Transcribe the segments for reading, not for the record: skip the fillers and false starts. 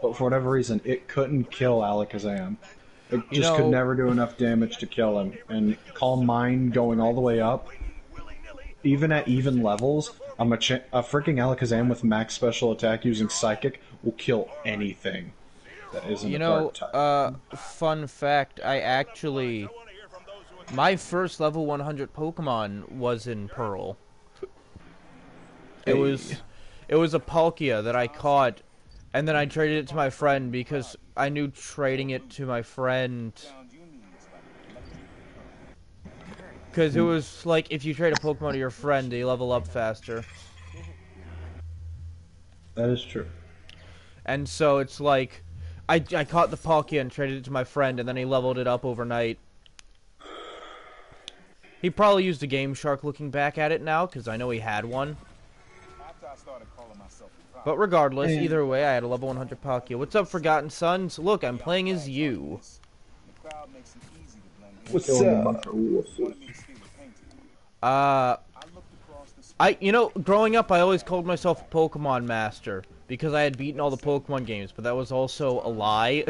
but for whatever reason, it couldn't kill Alakazam. It You just could know, never do enough damage to kill him. And Calm Mind going all the way up, even at even levels, a freaking Alakazam with max special attack using Psychic will kill anything that isn't you a know, dark type. fun fact, my first level 100 Pokemon was in Pearl. It Hey. was, it was a Palkia that I caught, and then I traded it to my friend because I knew trading it to my friend, because it was like if you trade a Pokemon to your friend, they level up faster. That is true. And so it's like, I caught the Palkia and traded it to my friend, and then he leveled it up overnight. He probably used a Game Shark looking back at it now, because I know he had one. But regardless, Hey. either way, I had a level 100 Palkia. What's up, Forgotten Sons? Look, I'm playing as you. What's up? Uh, growing up, I always called myself a Pokemon Master, because I had beaten all the Pokemon games, but that was also a lie.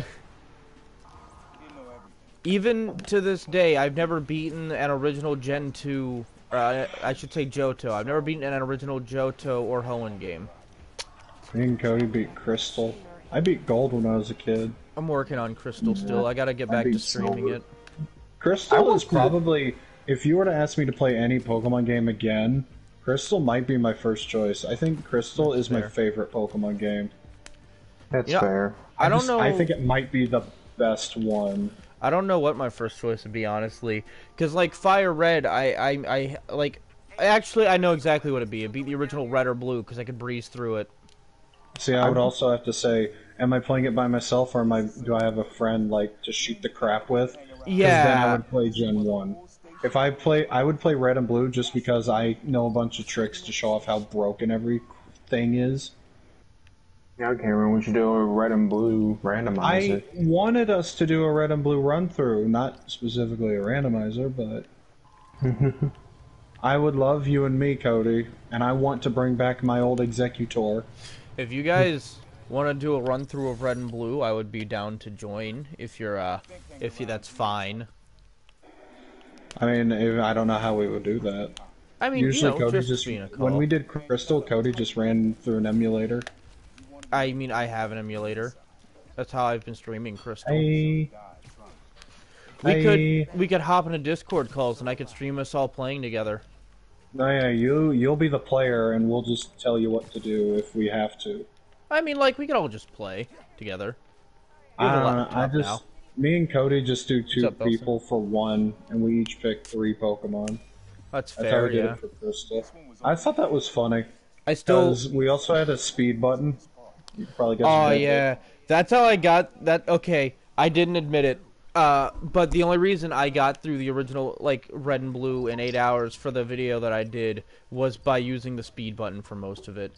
Even to this day, I've never beaten an original Gen 2, I should say Johto. I've never beaten an original Johto or Hoenn game. Me and Cody beat Crystal. I beat Gold when I was a kid. I'm working on Crystal still. I gotta get I back to beat streaming Silver. it. Crystal is probably, if you were to ask me to play any Pokemon game again, Crystal might be my first choice. I think Crystal is my fair. favorite Pokemon game. That's You know, fair. I don't know. I think it might be the best one. I don't know what my first choice would be, honestly. Because, like, Fire Red, actually, I know exactly what it'd be. It'd be the original Red or Blue, because I could breeze through it. See, I would also have to say, am I playing it by myself, or do I have a friend, like, to shoot the crap with? 'Cause then I Yeah. would play Gen 1. I would play Red and Blue just because I know a bunch of tricks to show off how broken everything is. Yeah, Cameron, we should do a red and blue randomizer. I wanted us to do a Red and Blue run through, not specifically a randomizer, but I would love you and me, Cody, and I want to bring back my old Executor. If you guys want to do a run through of Red and Blue, I would be down to join. That's fine. I mean, I don't know how we would do that. I mean, Usually, Cody just being a call. when we did Crystal, Cody just ran through an emulator. I mean, I have an emulator. That's how I've been streaming Crystal. Hey, We could hop into Discord calls and I could stream us all playing together. no, yeah, you'll be the player, and we'll just tell you what to do if we have to. I mean, like, we could all just play together. We have a laptop now. Me and Cody just do two up, Belson? people for one, and we each pick 3 Pokemon. That's That's how fair, we did yeah. it for Crystal. I thought that was funny. I still... Because we also had a speed button. You probably got Oh, yeah. That's how I got that. Okay, I didn't admit it. But the only reason I got through the original, like, Red and Blue in 8 hours for the video that I did was by using the speed button for most of it.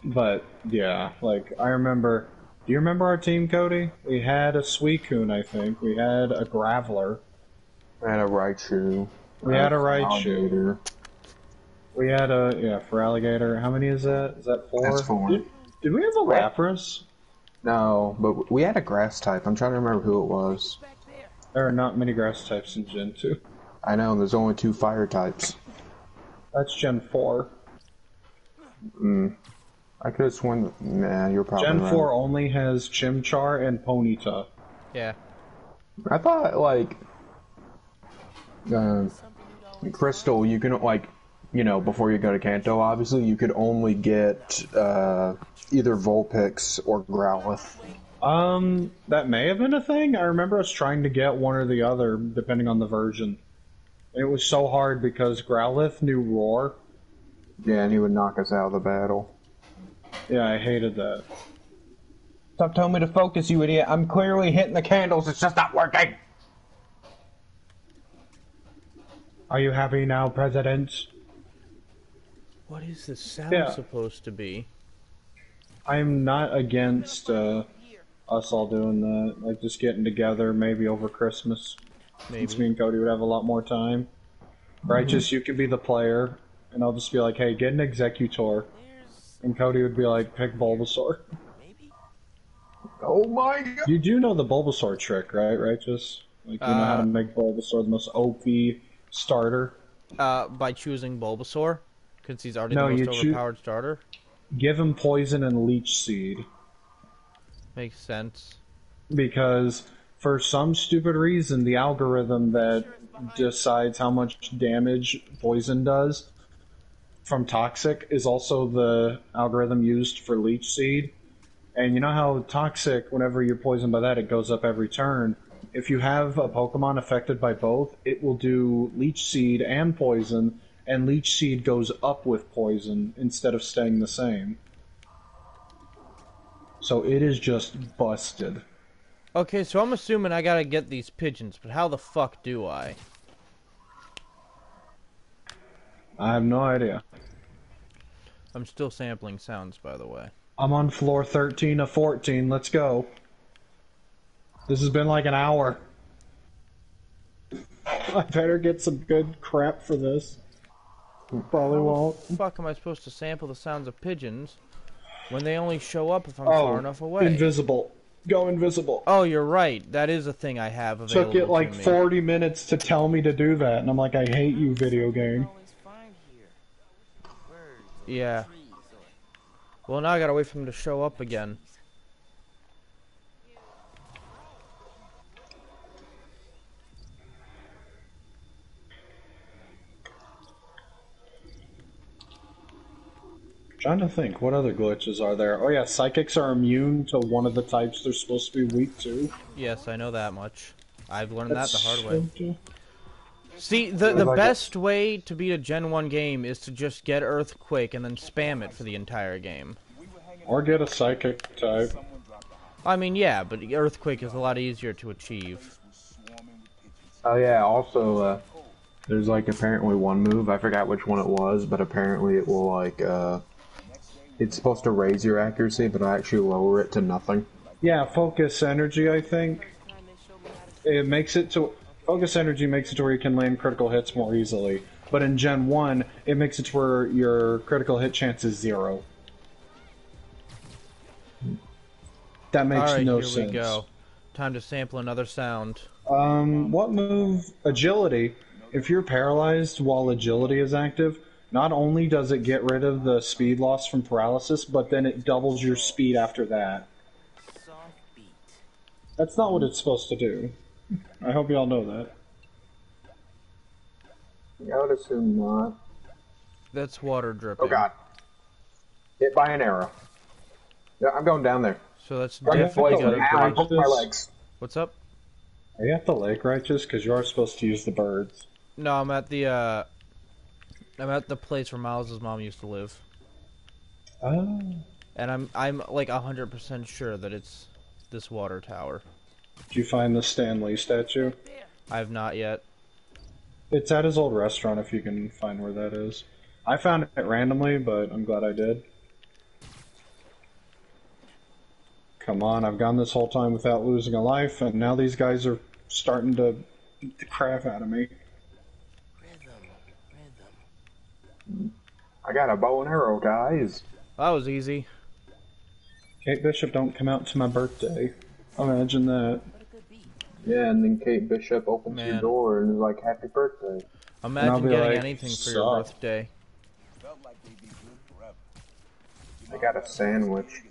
But, yeah, like, I remember... Do you remember our team, Cody? We had a Suicune, I think. We had a Graveler. I had a Raichu. We had a Raichu. Alligator. We had a... Yeah, for Alligator. How many is that? Is that 4? That's 4. Did we have a Lapras? No, but we had a grass type. I'm trying to remember who it was. There are not many grass types in Gen 2. I know, there's only 2 fire types. That's Gen 4. I could have sworn... Nah, you're probably Gen right. 4 only has Chimchar and Ponyta. Yeah. I thought, like... Crystal, you can, like... You know, before you go to Kanto, obviously, you could only get either Vulpix or Growlithe. That may have been a thing. I remember us trying to get one or the other, depending on the version. It was so hard because Growlithe knew Roar. Yeah, and he would knock us out of the battle. Yeah, I hated that. Stop telling me to focus, you idiot. I'm clearly hitting the candles, it's just not working! Are you happy now, President? What is this sound Yeah. supposed to be? I'm not against us all doing that. Like, just getting together, maybe over Christmas. Since me Maybe. and Cody would have a lot more time. Righteous, you could be the player. and I'll just be like, "Hey, get an Executor," and Cody would be like, "Pick Bulbasaur." Oh my god! You do know the Bulbasaur trick, right? Righteous? Like, you know how to make Bulbasaur the most OP starter? By choosing Bulbasaur, because he's already No, the you most choo- overpowered starter. Give him Poison and Leech Seed. Makes sense. Because for some stupid reason, the algorithm that decides how much damage poison does from toxic is also the algorithm used for leech seed. And you know how toxic, whenever you're poisoned by that, it goes up every turn. If you have a Pokemon affected by both, it will do leech seed and poison, and leech seed goes up with poison instead of staying the same. So it is just busted. Okay, so I'm assuming I gotta get these pigeons, but how the fuck do I? I have no idea. I'm still sampling sounds, by the way. I'm on floor 13 of 14. Let's go. This has been like an hour. I better get some good crap for this. Probably won't. How the fuck am I supposed to sample the sounds of pigeons when they only show up if I'm far enough away? Invisible. Go invisible. Oh, you're right. That is a thing I have available Took it like to me. 40 minutes to tell me to do that, and I'm like, I hate you, video game. Yeah. Well, now I gotta wait for them to show up again. Trying to think, what other glitches are there? Oh yeah, psychics are immune to one of the types they're supposed to be weak to. Yes, I know that much. I've learned that the hard way. So- See, the best way to beat a Gen 1 game is to just get Earthquake and then spam it for the entire game. Or get a psychic type. I mean, yeah, but Earthquake is a lot easier to achieve. Oh yeah, also, there's like apparently one move, I forgot which one it was, but apparently it will like, it's supposed to raise your accuracy, but actually lower it to nothing. Yeah, focus energy, I think. It makes it to... Focus energy makes it to where you can land critical hits more easily. But in Gen 1, it makes it to where your critical hit chance is 0. That makes Alright, no here sense. we go. Time to sample another sound. What move? Agility. If you're paralyzed while agility is active, not only does it get rid of the speed loss from paralysis, but then it doubles your speed after that. That's not what it's supposed to do. I hope y'all know that. I would assume not. That's water dripping. Oh god. Hit by an arrow. Yeah, I'm going down there. So that's Are you definitely at the gotta lake, Ow, I break. broke my legs. What's up? Are you at the lake, Righteous? Because you are supposed to use the birds. No, I'm at the place where Miles' mom used to live. Oh. And I'm like 100% sure that it's this water tower. Did you find the Stan Lee statue? I have not yet. It's at his old restaurant if you can find where that is. I found it randomly, but I'm glad I did. Come on, I've gone this whole time without losing a life, and now these guys are starting to beat the crap out of me. I got a bow and arrow, guys. That was easy. Kate Bishop don't come out to my birthday. Imagine that. Yeah, and then Kate Bishop opens your Man. door and is like, happy birthday. Imagine be getting like, anything for "Suck." your birthday. I got a sandwich.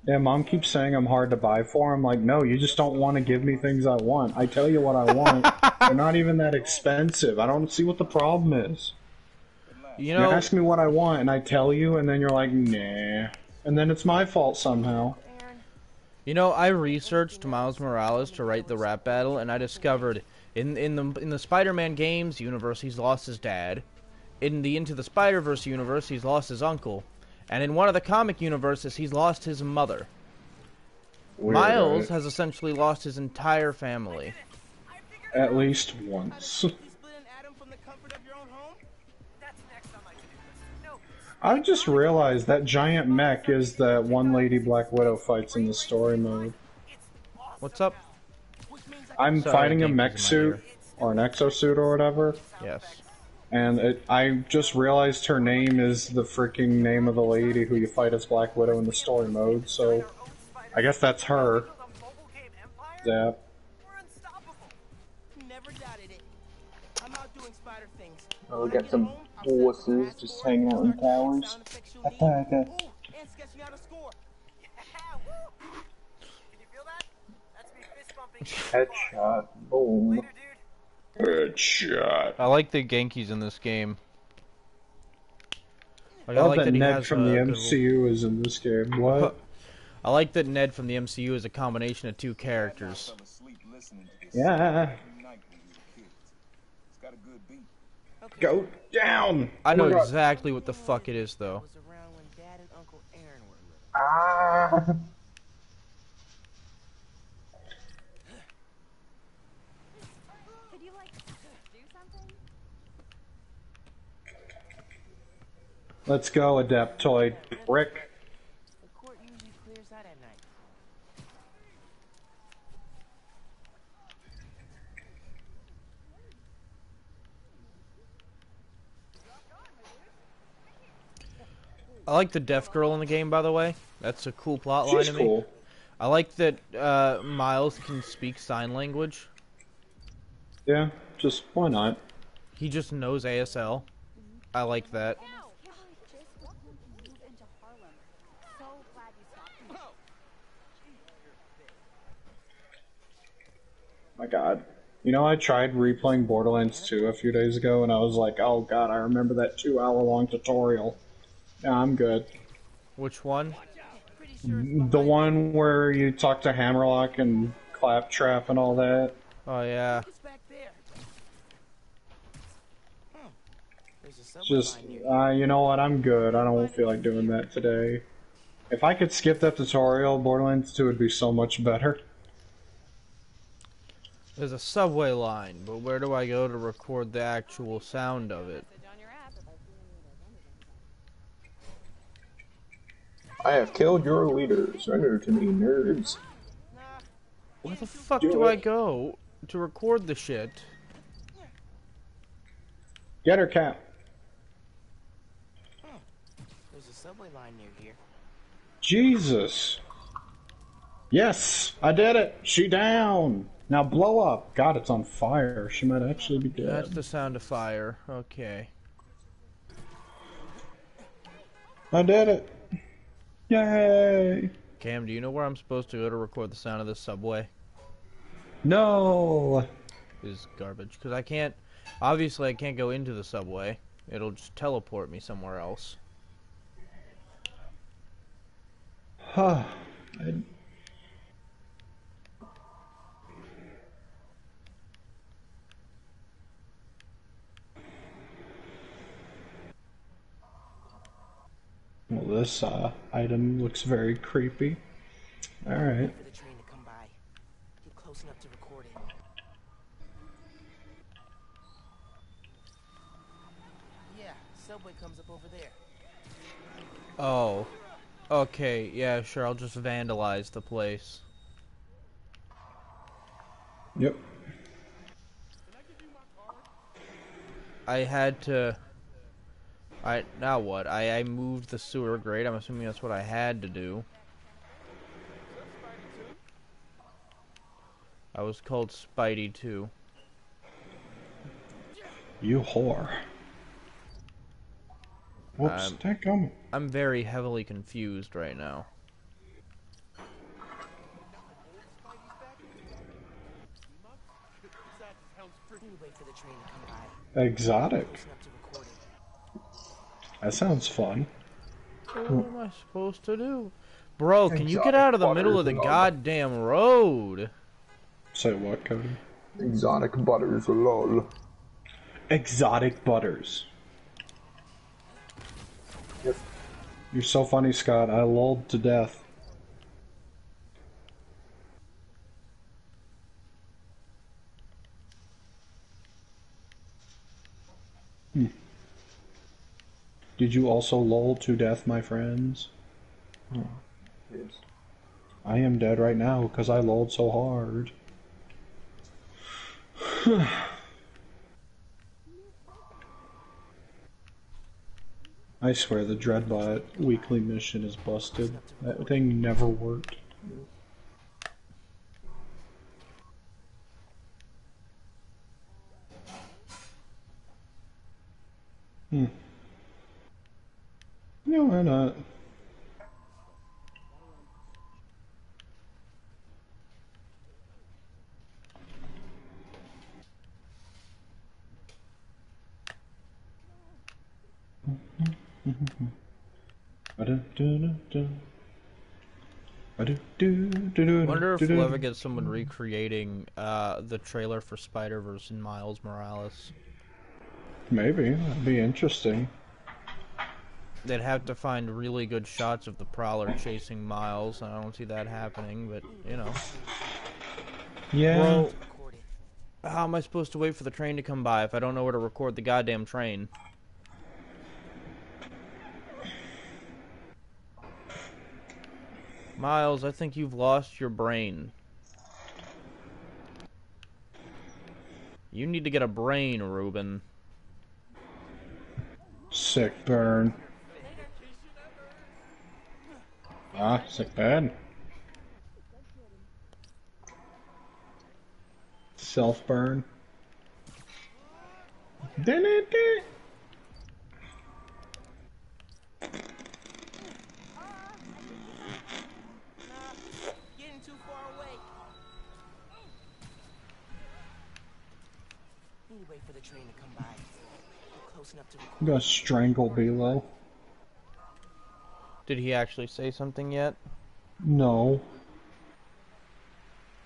Yeah, Mom keeps saying I'm hard to buy for. I'm like, no, you just don't want to give me things I want. I tell you what I want. They're not even that expensive. I don't see what the problem is. You You know, ask me what I want, and I tell you, and then you're like, nah. And then it's my fault somehow. I researched Miles Morales to write the rap battle, and I discovered in the Spider-Man games universe he's lost his dad. In the Into the Spider-Verse universe, he's lost his uncle. And in one of the comic universes, he's lost his mother. Weird, Miles right? has essentially lost his entire family. At least once. I just realized that giant mech is that one lady Black Widow fights in the story mode. What's up? I'm Sorry, fighting a Dink mech is in my suit, ear. or an exosuit or whatever, Yes. And I just realized her name is the freaking name of the lady who you fight as Black Widow in the story mode, so I guess that's her. Zap. Oh, we got some bosses just hanging out in towers. Attack us. Headshot. Boom. Headshot. I like the Genki's in this game. Like, I love that he Ned has from the a good- MCU is in this game. What? I like that Ned from the MCU is a combination of two characters. Yeah. Go down! I know Oh my God. exactly what the fuck it is, though. Ah. Could you, like, do something? Let's go, Adeptoid. Prick. The court usually clears out at night. I like the deaf girl in the game, by the way. That's a cool plot line She's to me. cool. I like that Miles can speak sign language. Yeah, just why not? He just knows ASL. I like that. Now, Kimberly just wanted to move into Harlem. So glad you stopped me. My god. You know, I tried replaying Borderlands 2 a few days ago, and I was like, oh god, I remember that 2-hour-long tutorial. Yeah, I'm good. Which one? The one where you talk to Hammerlock and Claptrap and all that. Oh, yeah. It's back there. There's a subway Just, line here. you know what, I'm good. I don't feel like doing that today. If I could skip that tutorial, Borderlands 2 would be so much better. There's a subway line, but where do I go to record the actual sound of it? On your app. I have killed your leader. Surrender to me, nerds. Where the fuck Do do I it. go to record the shit? Get her, Cap. There's a subway line near here. Jesus. Yes, I did it. She down. Now blow up. God, it's on fire. She might actually be dead. That's the sound of fire. Okay. I did it. Yay. Cam, do you know where I'm supposed to go to record the sound of this subway? No. Is garbage. Because I can't... Obviously, I can't go into the subway. It'll just teleport me somewhere else. Huh. Well, this item looks very creepy. Alright. Wait for the train to come by. Get close enough to record it. Yeah, subway comes up over there. Oh. Okay, yeah, sure, I'll just vandalize the place. Yep. I had to... Now what? I moved the sewer grate. I'm assuming that's what I had to do. I was called Spidey too. You whore. Whoops, take 'em. I'm very heavily confused right now. Wait for the train to come by. Exotic. Close enough to record it. That sounds fun. What am I supposed to do? Bro, can you get Exotic out of the middle of the butters and all that. goddamn road? Say what, Cody? Exotic butters, lol. Exotic butters. Yep. You're so funny, Scott. I lulled to death. Did you also lull to death, my friends? Yes. I am dead right now because I lulled so hard. I swear the Dreadbot weekly mission is busted. That thing never worked. No, why not? Wonder if we'll ever get someone recreating the trailer for Spider-Verse and Miles Morales. Maybe. That'd be interesting. They'd have to find really good shots of the Prowler chasing Miles, and I don't see that happening, but, you know. Yeah. Bro, how am I supposed to wait for the train to come by if I don't know where to record the goddamn train? Miles, I think you've lost your brain. You need to get a brain, Ruben. Sick burn. Ah, sick burn. Self burn. Getting too far away. Need to wait for the train to come by. Get close enough to record. I'm gonna strangle Bilo. Did he actually say something yet? No.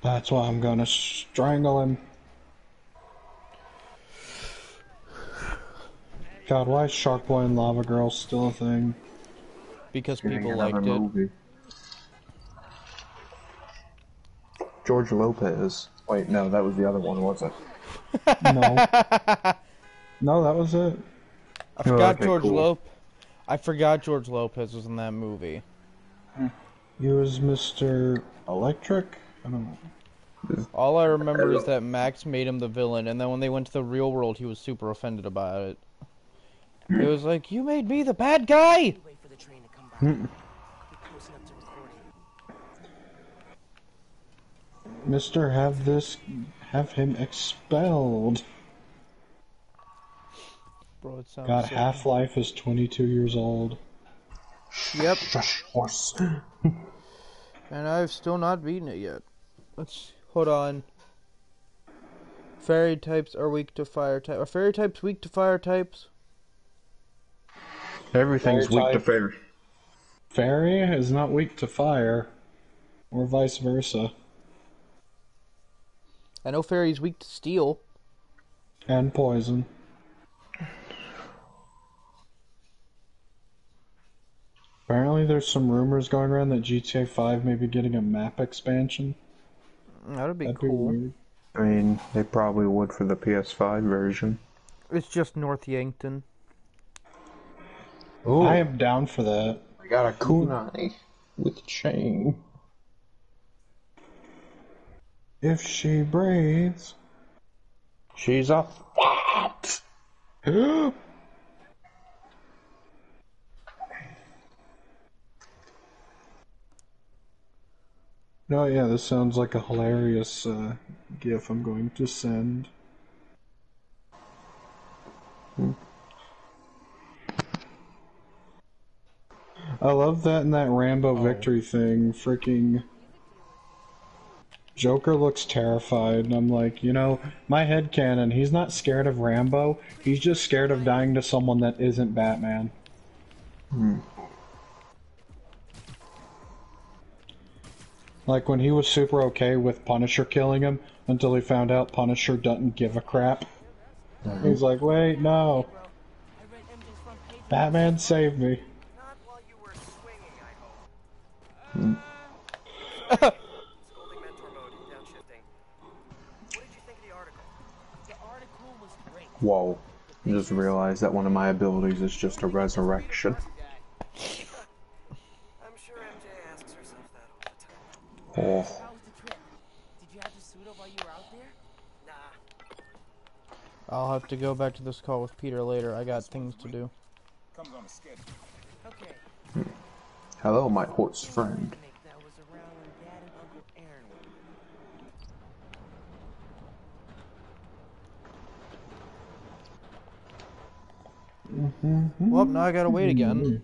That's why I'm gonna strangle him. God, why is Shark Boy and Lava Girl still a thing? Because Getting people another liked it. movie. George Lopez. Wait, no, that was the other one, wasn't it? No. No, that was it. I forgot okay, George cool. I forgot George Lopez was in that movie. He was Mr. Electric? I don't know. All I remember is that Max made him the villain, and then when they went to the real world, he was super offended about it. It was like, you made me the bad guy! Wait for the train to come by. Get close enough to record. Mr. Have him expelled. Bro, it sounds God, so... Half-Life is 22 years old. Yep, Shush, horse. and I've still not beaten it yet. Hold on. Fairy types are weak to fire types. Are fairy types weak to fire types? Everything's Fairy weak to type. fairy. Fairy is not weak to fire, or vice versa. I know fairy's weak to steel. And poison. Apparently there's some rumors going around that GTA 5 may be getting a map expansion. That'd be That'd cool. be weird. I mean, they probably would for the PS5 version. It's just North Yankton. Oh, I am down for that. I got a kunai with a chain. If she breathes. She's a fat. No, yeah, this sounds like a hilarious GIF I'm going to send. I love that in that Rambo victory thing. Freaking Joker looks terrified, and I'm like, you know, my headcanon, he's not scared of Rambo, he's just scared of dying to someone that isn't Batman. Like when he was super okay with Punisher killing him until he found out Punisher doesn't give a crap. He's like, wait, no. I read MJ's front page. Batman saved me. Not while you were swinging, I hope. Scolding mentor mode, downshifting. What did you think of the article? The article was great. Whoa. I just realized that one of my abilities is just a resurrection. I'm sure MJ asks herself that all the time. Oh. How was the trip? Did you have the suit up while you were out there? Nah. I'll have to go back to this call with Peter later. I got things to do. Okay. Hello, my horse friend. That was around when Dad and Uncle Aaron were. Well, now I gotta wait again.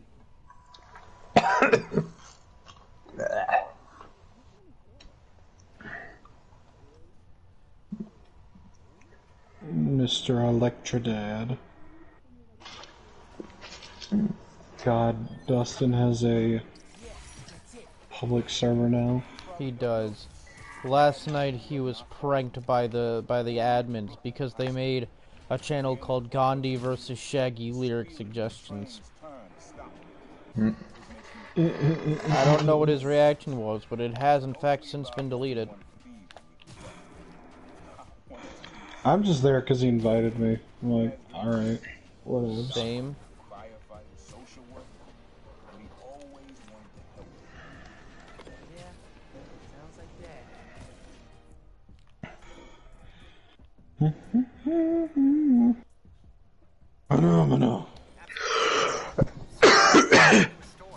Mr. Electrodad. God, Dustin has a public server now. He does. Last night he was pranked by the admins because they made a channel called Gandhi versus Shaggy Lyric Suggestions. I don't know what his reaction was, but it has in fact since been deleted. I'm just there because he invited me. I'm like, alright, whatever. Same. Yeah, sounds like that. Phenomenal.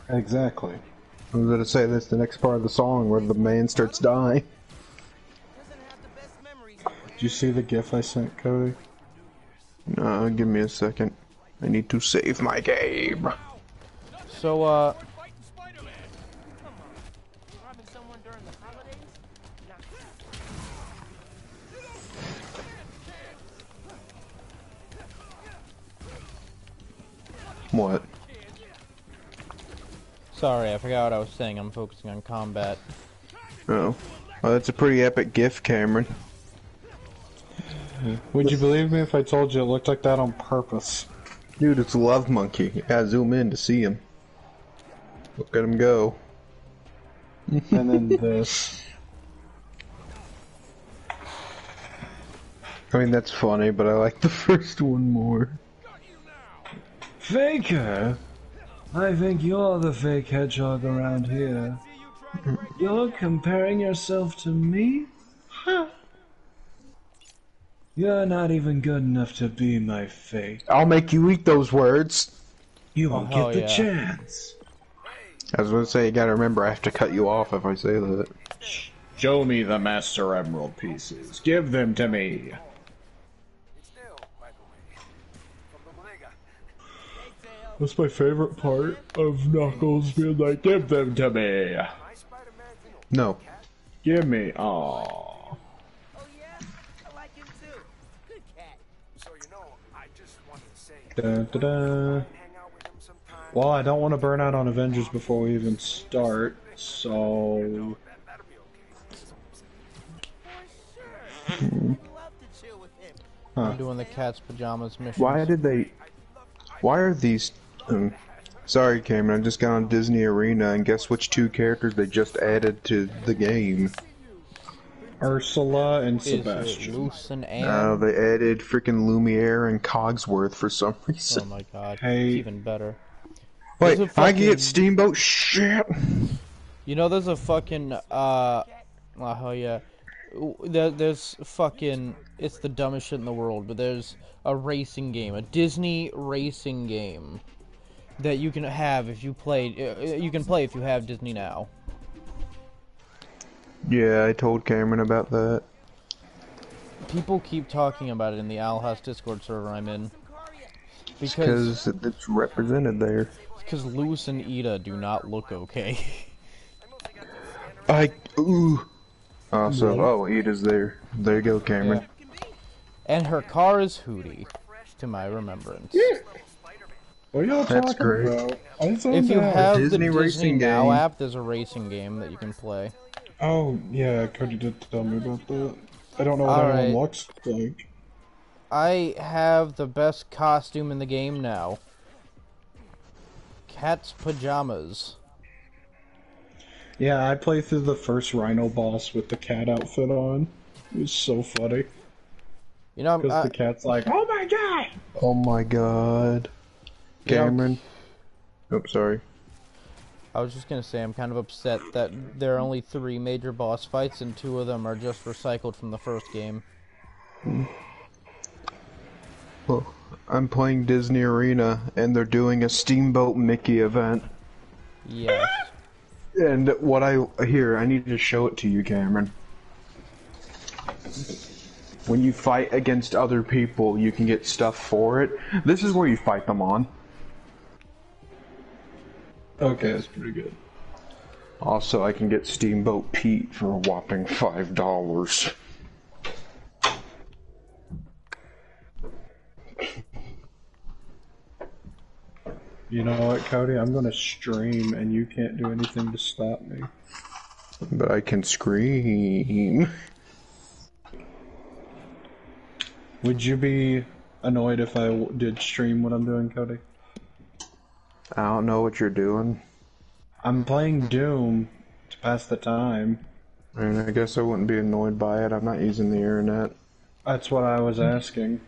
Exactly. I was gonna say that's the next part of the song where the man starts dying. Doesn't have the best memories. Did you see the GIF I sent, Cody? Give me a second. I need to save my game. So, Robbing someone during the holidays? Not What? sorry, I forgot what I was saying. I'm focusing on combat. Oh. Well, that's a pretty epic GIF, Cameron. Would you believe me if I told you it looked like that on purpose? Dude, it's Love Monkey. You gotta zoom in to see him. Look at him go. And then this. I mean, that's funny, but I like the first one more. Faker? I think you're the fake hedgehog around here. You're comparing yourself to me? Huh. You're not even good enough to be my fate. I'll make you eat those words. You won't hell get the yeah. chance. I was gonna say, you gotta remember, I have to cut you off if I say that. Show me the Master Emerald pieces. Give them to me. That's my favorite part of Knuckles being like, give them to me. No. Give me. Aww. Oh yeah? I like him too. Good cat. So you know, I just wanted to say Da, da, da. hang out with him sometime. Well, I don't want to burn out on Avengers before we even start, so... That'll be okay. For sure. We'd love to chill with him. I'm doing the cat's pajamas mission. Why did they... Why are these... sorry, Cameron, I just got on Disney Arena, and guess which two characters they just added to the game? Ursula and Is it Sebastian. Lucen and... They added freaking Lumiere and Cogsworth for some Oh reason. my god, Hey. it's even better. Wait, There's a I can fucking- get Steamboat? Shit! You know, there's a fucking, oh yeah. There's fucking, it's the dumbest shit in the world, but there's a racing game, a Disney racing game that you can have if you play, you can play if you have Disney Now. Yeah, I told Cameron about that. People keep talking about it in the Owl House Discord server I'm in. Because it's represented there. Because Lewis and Ida do not look okay. Ooh. Oh, Ida's there. There you go, Cameron. And her car is Hootie, to my remembrance. What are y'all That's talking great. about? I zoned If you out. have Disney the Disney racing Now game. app, there's a racing game that you can play. Oh, yeah, Cody did tell me about that. I don't know what Alright. anyone looks like. I have the best costume in the game now. Cat's pajamas. Yeah, I played through the first Rhino boss with the cat outfit on. It was so funny. You know, Because the cat's like, oh my god! Oh my god. Yeah. Cameron. Oh, sorry. I was just gonna say I'm kind of upset that there are only 3 major boss fights and 2 of them are just recycled from the first game. Well, I'm playing Disney Arena, and they're doing a Steamboat Mickey event. Yes. And I need to show it to you, Cameron. When you fight against other people, you can get stuff for it. This is where you fight them on. Okay, that's pretty good. Also, I can get Steamboat Pete for a whopping $5. You know what, Cody? I'm gonna stream, and you can't do anything to stop me. But I can scream. Would you be annoyed if I did stream what I'm doing, Cody? I don't know what you're doing. I'm playing Doom to pass the time. And I guess I wouldn't be annoyed by it. I'm not using the internet. That's what I was asking.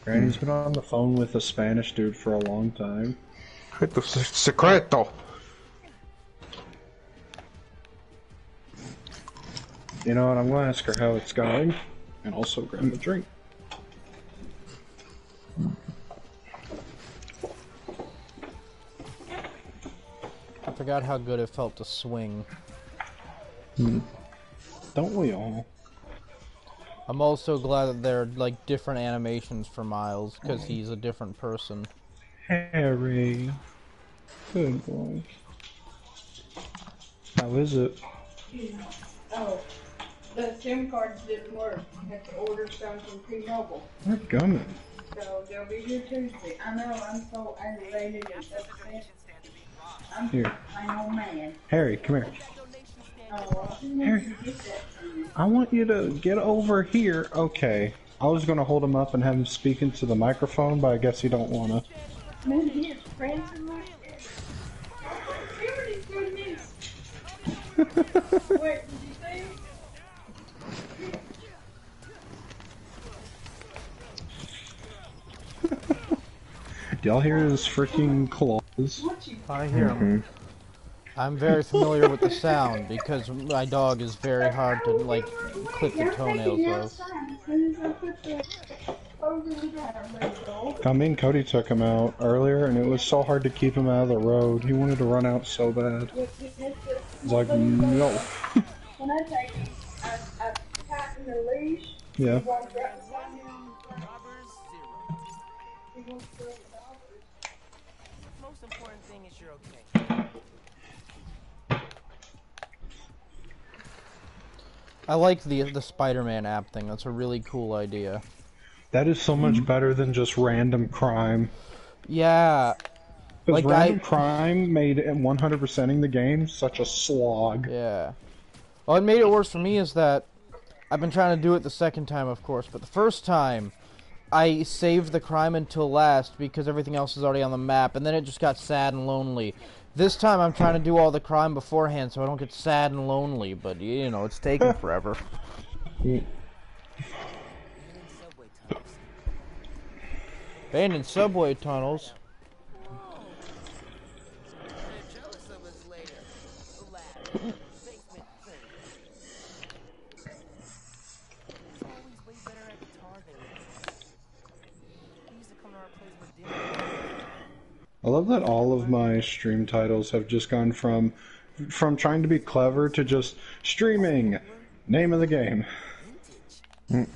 Granny's been on the phone with a Spanish dude for a long time. Esto es secreto. You know what? I'm gonna ask her how it's going, and also grab a drink. I forgot how good it felt to swing. Don't we all? I'm also glad that there are like different animations for Miles because he's a different person. Harry. Good boy. How is it? Oh, the SIM cards didn't work. I had to order some from T-Mobile. We're coming. So they'll be here Tuesday. I know, I'm so aggravated and upset. I'm Here. an old man. Harry, come here. Oh, Harry. get that from you. I want you to get over here. Okay. I was gonna hold him up and have him speak into the microphone, but I guess you don't wanna. Man, he is prancing like that. Oh, here it is, goodness. Wait, did you see him? Do y'all hear his freaking claws? What you I hear him. I'm very familiar with the sound because my dog is very hard to like clip the toenails of. outside as soon as I put the over the driveway. I mean, Cody took him out earlier, and it was so hard to keep him out of the road. He wanted to run out so bad. He's like, no. When I take him, I tighten the leash. Yeah. He walks right beside me on the front. He wants to go with the dogs. Most important thing is you're okay. I like the Spider-Man app thing. That's a really cool idea. That is so much better than just random crime. Yeah. Because Like, random crime made 100%ing the game such a slog. Yeah. Well, what made it worse for me is that I've been trying to do it the second time, of course, but the first time I saved the crime until last because everything else is already on the map, and then it just got sad and lonely. This time I'm trying to do all the crime beforehand so I don't get sad and lonely, but, you know, it's taking forever. Abandoned subway tunnels. Jealous of us later. Lab. Basement thing. He's always way better at guitar than me. He used to come to our place for dinner. I love that all of my stream titles have just gone from trying to be clever to just streaming. Name of the game. Has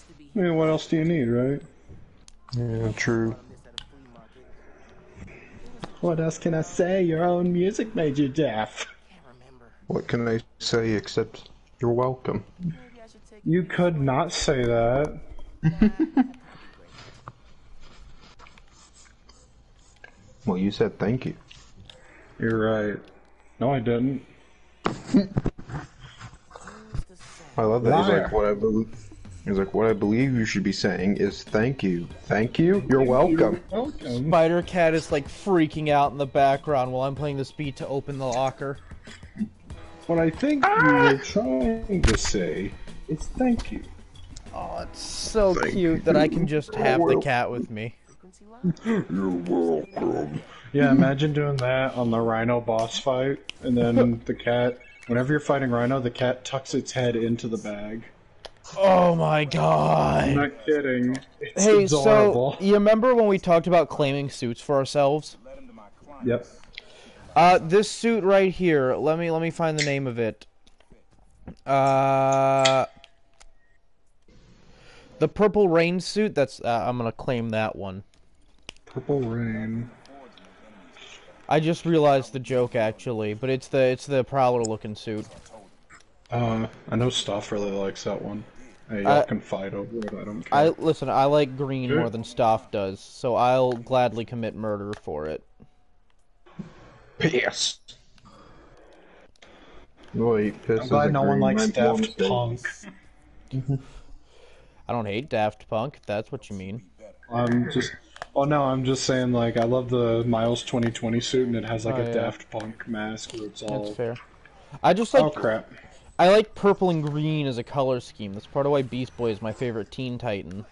to be I mean, what else do you need, right? Yeah, true. this at a flea market. What else can I say? Your own music made you deaf. Can't remember. What can I say except you're welcome? Maybe I should take You could not say that. Well, you said thank you. You're right. No, I didn't. I love that. He's Liar. like, what I believe. He's like, what I believe you should be saying is thank you. Thank you? You're welcome. Welcome. Spider Cat is like freaking out in the background while I'm playing this beat to open the locker. What I think you were trying to say is thank you. Oh, it's so cute that I can just have the cat with me. frequency line. You're welcome. Yeah, imagine doing that on the Rhino boss fight, and then the cat, whenever you're fighting Rhino, the cat tucks its head into the bag. Oh my I'm god. not kidding. It's Hey, adorable. so you remember when we talked about claiming suits for ourselves? Yep. This suit right here. Let me find the name of it. The Purple Rain suit. That's I'm gonna claim that one. Purple Rain. I just realized the joke actually, but it's the Prowler looking suit. I know Stoff really likes that one. Hey, y'all can fight over it. I don't care. Listen. I like green more than Stoff does, so I'll gladly commit murder for it. Piss. Wait, piss. I'm glad no one likes Daft Punk. I don't hate Daft Punk, if that's what you mean. I'm just. Oh no, I'm just saying. Like, I love the Miles 2020 suit, and it has like Oh, a yeah. Daft Punk mask where it's all. That's fair. I just like. Oh crap. I like purple and green as a color scheme. That's part of why Beast Boy is my favorite Teen Titan.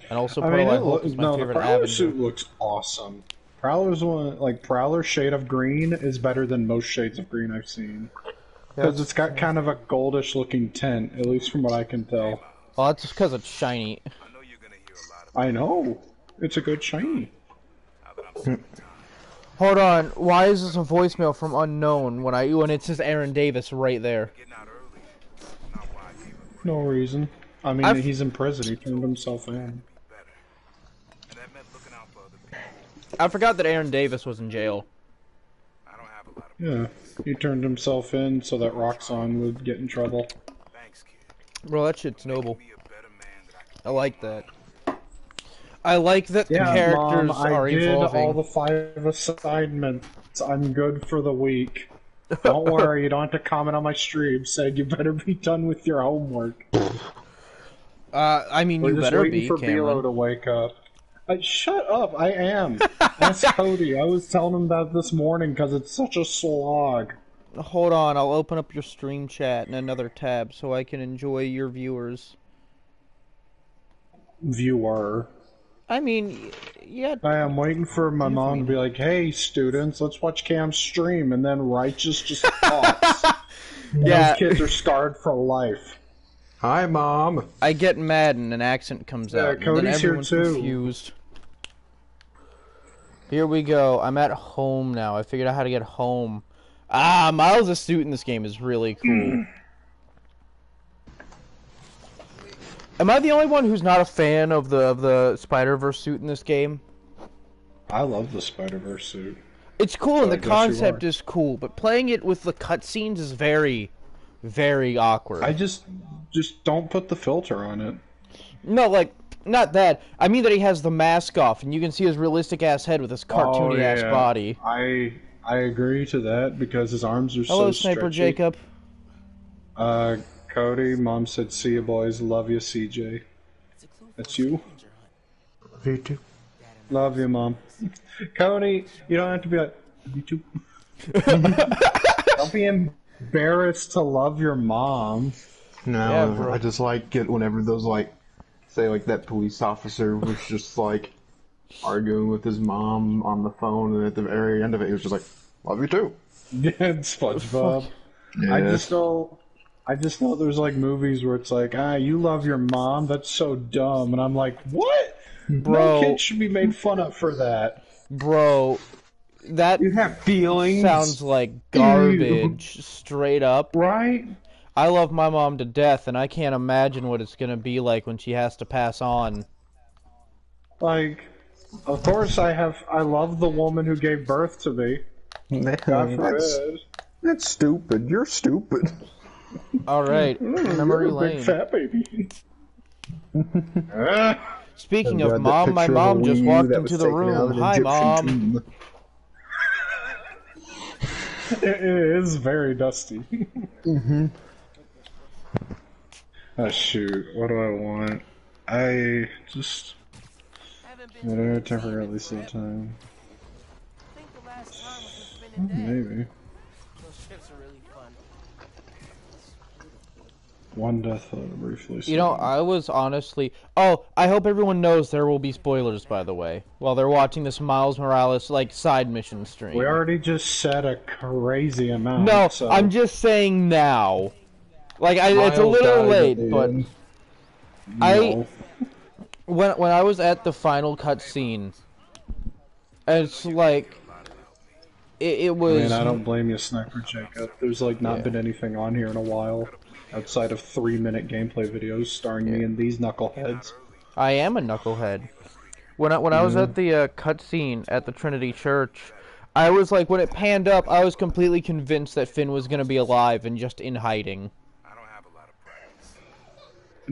And also part of why Hulk is my the favorite Prowler Avenger. suit looks awesome. Prowler's one, like Prowler's shade of green is better than most shades of green I've seen. Because it's got kind of a goldish looking tint, at least from what I can tell. Well, that's just because it's shiny. I know. It's a good shiny. Hold on, why is this a voicemail from unknown when it says Aaron Davis right there? No reason. I mean, I've- he's in prison. He turned himself in. I forgot that Aaron Davis was in jail. Yeah. He turned himself in so that Roxanne would get in trouble. Bro, that shit's noble. I like that. I like that the Yeah, characters Mom, are I did evolving. all the 5 assignments. I'm good for the week. Don't worry, you don't have to comment on my stream saying you better be done with your homework. I mean, We're you just better waiting be, for Cameron. Bilo to wake up. Shut up, I am. That's Cody. I was telling him that this morning because it's such a slog. Hold on, I'll open up your stream chat in another tab so I can enjoy your viewers. Viewer. I mean, yeah. I am waiting for my mom to be like, hey, students, let's watch Cam's stream, and then Righteous just talks. Yeah. Those kids are scarred for life. Hi, Mom. I get mad and an accent comes Yeah, out. And then Cody's here everyone's too. confused. Here we go. I'm at home now. I figured out how to get home. Ah, Miles' suit in this game is really cool. Am I the only one who's not a fan of the Spider-Verse suit in this game? I love the Spider-Verse suit. It's cool and I the guess you concept are. is cool, but playing it with the cutscenes is very, very awkward. I just don't put the filter on it. No, like, not that. I mean that he has the mask off and you can see his realistic-ass head with his cartoony-ass yeah. body. I agree to that because his arms are Hello, so Sniper stretchy. Jacob. Cody, Mom said, see you boys, love you, CJ. That's you? Love you too. Love you, Mom. Cody, you don't have to be like, love you too. Don't be embarrassed to love your mom. No, Yeah, bro. I just like it whenever those, like, say, like, that police officer was just, like, arguing with his mom on the phone, and at the very end of it, he was just like, love you too. Yeah, it's SpongeBob. I just know there's like movies where it's like, you love your mom, that's so dumb, and I'm like, what? Bro. No kid should be made fun of for that. Bro, that You have feelings, sounds like garbage, straight up. right? I love my mom to death, and I can't imagine what it's gonna be like when she has to pass on. Like, of course I love the woman who gave birth to me. God forbid. That's stupid. You're stupid. Alright, memory You're a big lane. fat baby. Speaking Oh, of God, that mom, my picture of a mom just Wii U walked that was into the taken out of room. an Hi, Egyptian Mom. tomb. It is very dusty. Oh shoot, what do I want? I just whatever temporarily slow time. I think the last time was just been a day. Maybe. Those trips are really fun. One death briefly. You know, I was honestly... Oh, I hope everyone knows there will be spoilers, by the way, while they're watching this Miles Morales, like, side mission stream. We already just said a crazy amount. No, so I'm just saying now. Like, it's a Miles little died at late, the but end. I No. when I was at the final cutscene, it's like it was. Man, I don't blame you, Sniper Jacob. There's like not Yeah. been anything on here in a while, outside of 3-minute gameplay videos starring me and these knuckleheads. I am a knucklehead. When I was at the cutscene at the Trinity Church, I was like, when it panned up, I was completely convinced that Finn was gonna be alive and just in hiding.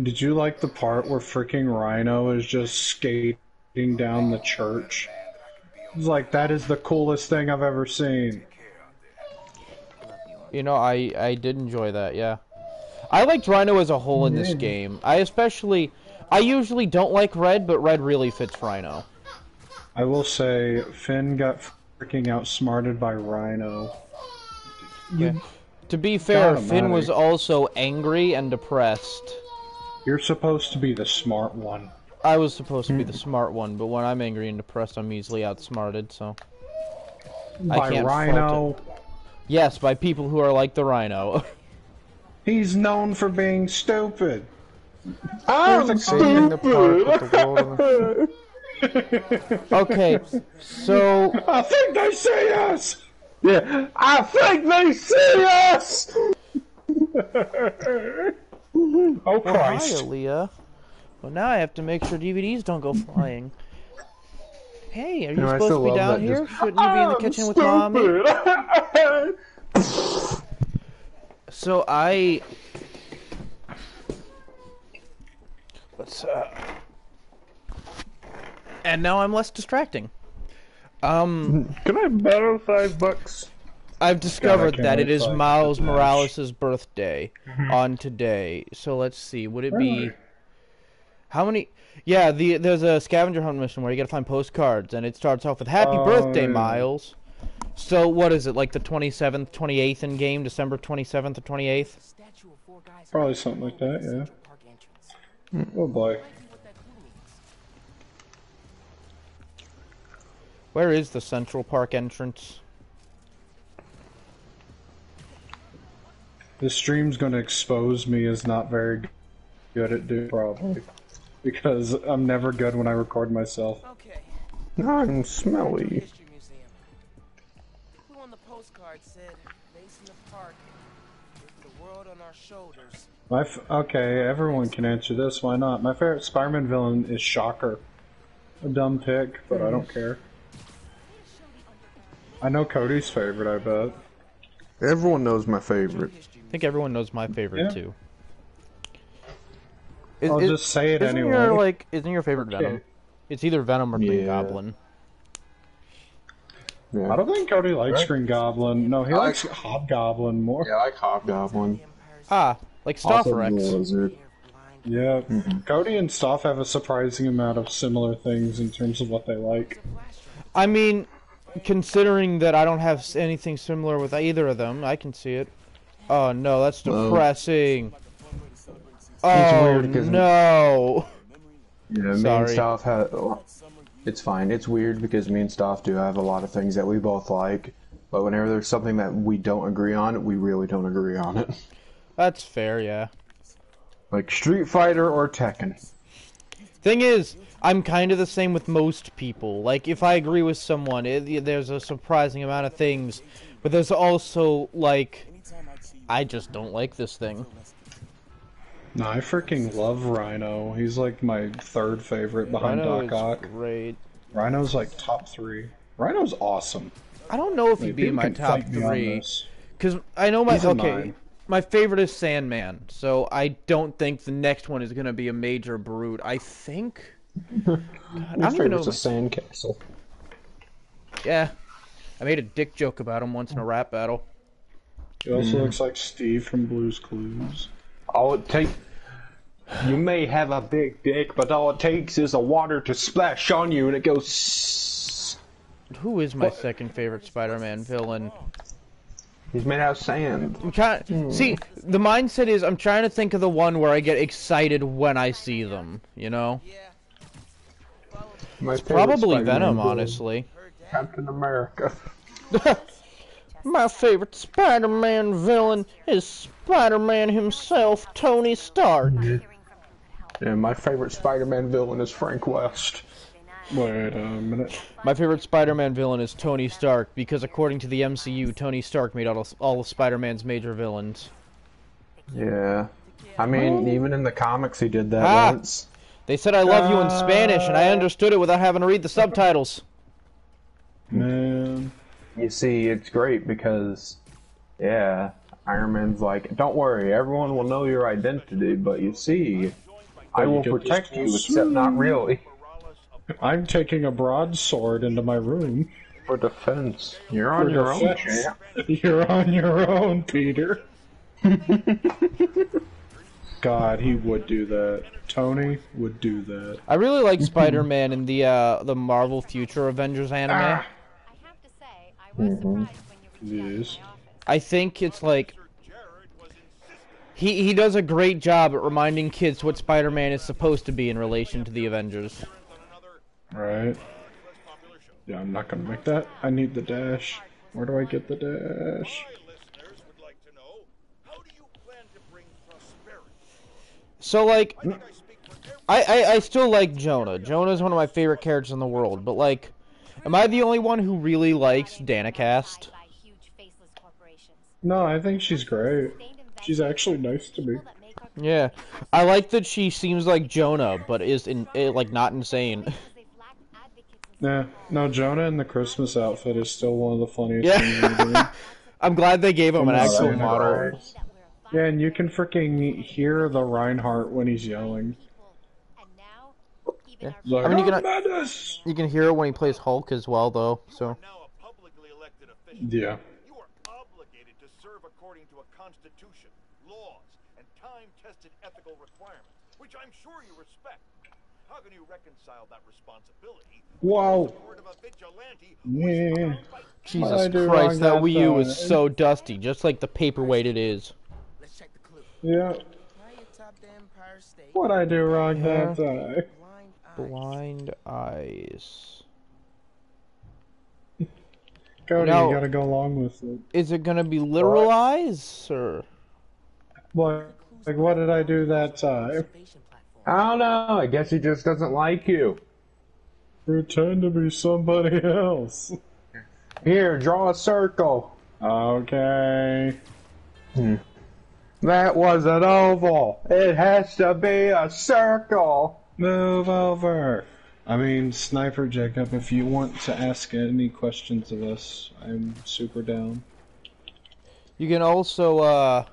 Did you like the part where freaking Rhino is just skating down the church? It's like, that is the coolest thing I've ever seen. You know, I did enjoy that, yeah. I liked Rhino as a whole in this game. I usually don't like Red, but Red really fits Rhino. I will say, Finn got freaking outsmarted by Rhino. Yeah. To be fair, God Finn was almighty. also angry and depressed. You're supposed to be the smart one. I was supposed to be the smart one, but when I'm angry and depressed, I'm easily outsmarted, so... I By can't fault Rhino. it. Yes, by people who are like the Rhino. He's known for being stupid. I'm Changing the park with the world of- Okay, so... I think they see us! Yeah, I think they see us! Oh, Well, hi, Christ. Aaliyah. Well, now I have to make sure DVDs don't go flying. Hey, are you know, I supposed still to be love down that here? just- Shouldn't you be in the kitchen with Mommy? So and now I'm less distracting. Can I borrow $5? I've discovered can't that wait it is till I Miles get to Morales' birthday on today. So let's see, would it be... Really? How many... Yeah, there's a scavenger hunt mission where you gotta find postcards, and it starts off with Happy Birthday, yeah. Miles. So what is it, like the 27th, 28th in game? December 27th or 28th? Statue of four guys Probably something like that, yeah. park entrance. Oh boy. What that clue means. Where is the Central Park entrance? This stream's gonna expose me as not very good at doing probably. Because I'm never good when I record myself. Okay. I'm smelly. History Museum. Who on the postcard said, "Base in the park with the world on our shoulders"? Okay, everyone can answer this, why not? My favorite Spider-Man villain is Shocker. A dumb pick, but I don't care. I know Cody's favorite, I bet. Everyone knows my favorite. I think everyone knows my favorite Yeah. too. I'll just say it isn't anyway. Isn't your favorite Okay. Venom? It's either Venom or Green Yeah. Goblin. Yeah. I don't think Cody likes Right. Green Goblin. No, he I likes Hobgoblin more. Yeah, I like Hobgoblin. Ah, like Also Stofferex. Lizard. Yeah, Cody and Stoff have a surprising amount of similar things in terms of what they like. I mean, considering that I don't have anything similar with either of them, I can see it. Oh no, that's Well, depressing. Oh weird 'cause- no. Yeah, me and Sorry. Stoff have. It's fine. It's weird because me and Stoff do have a lot of things that we both like, but whenever there's something that we don't agree on, we really don't agree on it. That's fair, yeah. Like Street Fighter or Tekken. Thing is, I'm kind of the same with most people. Like, if I agree with someone, there's a surprising amount of things, but there's also, like, I just don't like this thing. No, I freaking love Rhino. He's like my third favorite behind Rhino Doc Ock. is great. Rhino's like top 3. Rhino's awesome. I don't know if he'd Like, be people my can top fight me on 3. this. Because I know my... He's in Okay, mine. my favorite is Sandman, so I don't think the next one is going to be a major brute. I think... God, I don't even know... It's a sandcastle. Yeah. I made a dick joke about him once in a rap battle. He also looks like Steve from Blue's Clues. All it takes. You may have a big dick, but all it takes is a water to splash on you, and it goes. Who is my second favorite Spider-Man villain? He's made out of sand. I'm trying. See, the mindset is I'm trying to think of the one where I get excited when I see them. You know, Yeah. My favorite probably Spider-Man Venom, villain, honestly. Captain America. My favorite Spider-Man villain is Spider-Man himself, Tony Stark. Yeah, my favorite Spider-Man villain is Frank West. Wait a minute. My favorite Spider-Man villain is Tony Stark because according to the MCU, Tony Stark made all of Spider-Man's major villains. Yeah. I mean, even in the comics he did that Ah! once. They said I love you in Spanish and I understood it without having to read the subtitles. Man. You see, it's great because, yeah, Iron Man's like, don't worry, everyone will know your identity, but you see, I will protect you, except not really. I'm taking a broadsword into my room. For defense. You're on your own, champ. You're on your own, Peter. God, he would do that. Tony would do that. I really like Spider-Man in the Marvel Future Avengers anime. I have to say, I was surprised when you reached out to Yes. my office. I think it's like he does a great job at reminding kids what Spider-Man is supposed to be in relation to the Avengers. Right. Yeah, I'm not gonna make that. I need the dash. Where do I get the dash? So like, I still like Jonah. Jonah's one of my favorite characters in the world, but like, am I the only one who really likes Danicast? By huge faceless corporations. No, I think she's great. She's actually nice to me. That make our Yeah, I like that she seems like Jonah, but is like not insane. because they've lacked advocates in Yeah, no, Jonah in the Christmas outfit is still one of the funniest Yeah. things in the game. I'm glad they gave him an I'm actual not model. right. that we're a Yeah, and you can freaking hear the Reinhardt when he's yelling. people. And now, even He's like, I mean, you "I'm can- Menace!" You can hear it when he plays Hulk as well, though. So Now a publicly elected official. Yeah. You are obligated to serve according to a constitution, laws, and time-tested ethical requirements, which I'm sure you respect. How can you reconcile that responsibility Wow. with the word of a vigilante Yeah. Jesus I do Christ, wrong that that Wii U time. is so dusty, just like the paperweight it is. Let's check the clue. Yeah. Fly atop the Empire State. What I do wrong that time? Blind eye. Blind eyes. Cody, Now- you gotta go along with it. Is it gonna be literal eyes or? Like, what did I do that time? Observation platform. I don't know, I guess he just doesn't like you. Pretend to be somebody else. Here, draw a circle. Okay. That was an oval. It has to be a circle. Move over. I mean, Sniper Jacob, if you want to ask any questions of us, I'm super down. You can also